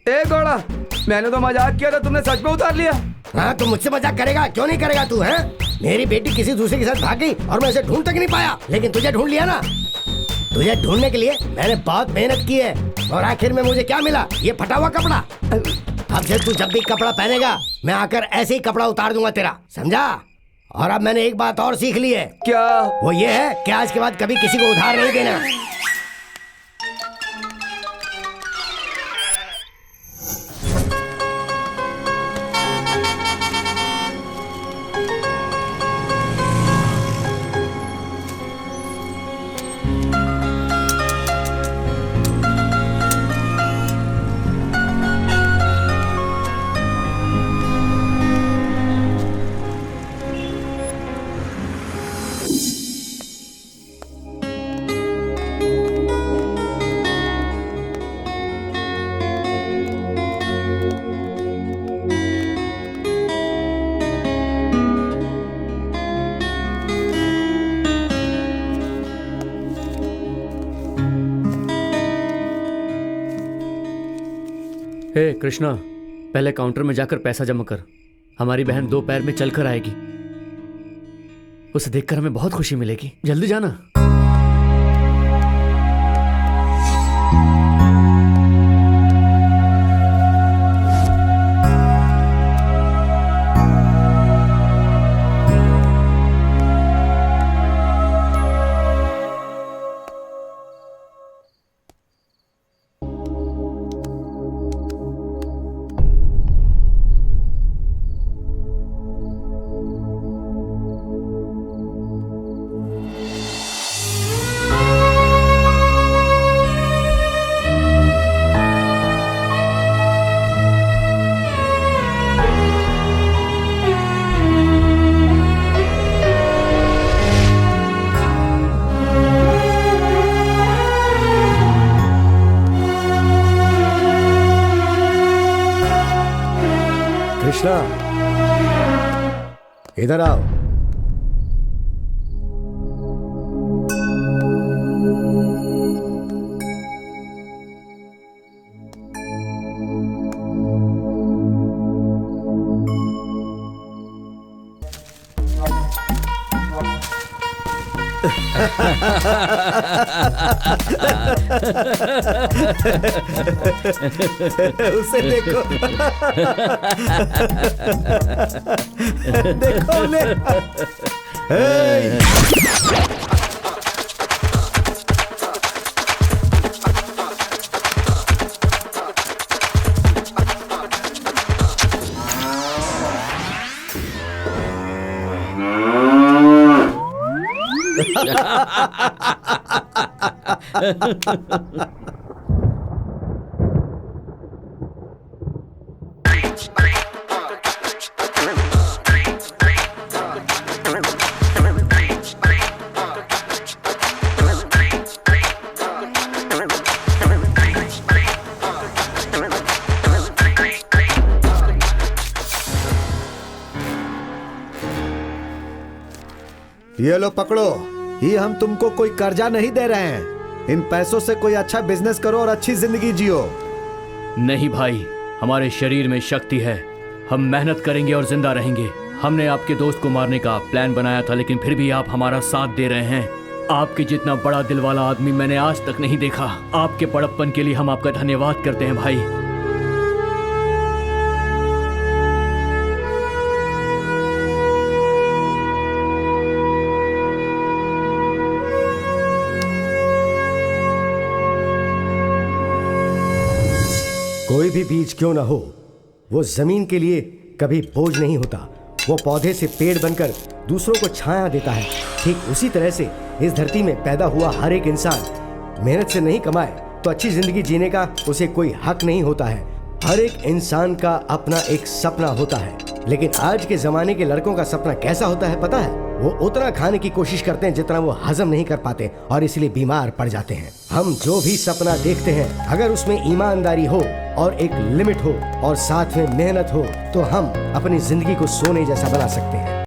ए घोड़ा, मैंने तो मजाक किया था, तुमने सच में उतार लिया। हाँ, तू मुझसे मजाक करेगा? क्यों नहीं करेगा तू? है मेरी बेटी किसी दूसरे के साथ भाग गई और मैं उसे ढूंढ तक नहीं पाया, लेकिन तुझे ढूंढ लिया ना। तुझे ढूंढने के लिए मैंने बहुत मेहनत की है और आखिर में मुझे क्या मिला? ये फटा हुआ कपड़ा। अब से तू जब भी कपड़ा पहनेगा मैं आकर ऐसे ही कपड़ा उतार दूंगा तेरा, समझा? और अब मैंने एक बात और सीख ली है। क्या? वो ये है कि आज के बाद कभी किसी को उधार नहीं देना। हे कृष्णा, पहले काउंटर में जाकर पैसा जमा कर। हमारी बहन 2 पैर में चलकर आएगी, उसे देखकर हमें बहुत खुशी मिलेगी। जल्दी जाना। इधर आओ। उसे देखो। देखो उन्हें। हे! ये लो पकड़ो। ये हम तुमको कोई कर्जा नहीं दे रहे हैं। इन पैसों से कोई अच्छा बिजनेस करो और अच्छी जिंदगी जियो। नहीं भाई, हमारे शरीर में शक्ति है, हम मेहनत करेंगे और जिंदा रहेंगे। हमने आपके दोस्त को मारने का प्लान बनाया था, लेकिन फिर भी आप हमारा साथ दे रहे हैं। आपके जितना बड़ा दिल वाला आदमी मैंने आज तक नहीं देखा। आपके बड़प्पन के लिए हम आपका धन्यवाद करते हैं भाई। कोई भी बीज क्यों ना हो, वो जमीन के लिए कभी बोझ नहीं होता। वो पौधे से पेड़ बनकर दूसरों को छाया देता है। ठीक उसी तरह से इस धरती में पैदा हुआ हर एक इंसान मेहनत से नहीं कमाए तो अच्छी जिंदगी जीने का उसे कोई हक नहीं होता है। हर एक इंसान का अपना एक सपना होता है, लेकिन आज के जमाने के लड़कों का सपना कैसा होता है पता है? वो उतना खाने की कोशिश करते हैं जितना वो हजम नहीं कर पाते और इसलिए बीमार पड़ जाते हैं। हम जो भी सपना देखते हैं, अगर उसमें ईमानदारी हो और एक लिमिट हो और साथ में मेहनत हो, तो हम अपनी जिंदगी को सोने जैसा बना सकते हैं।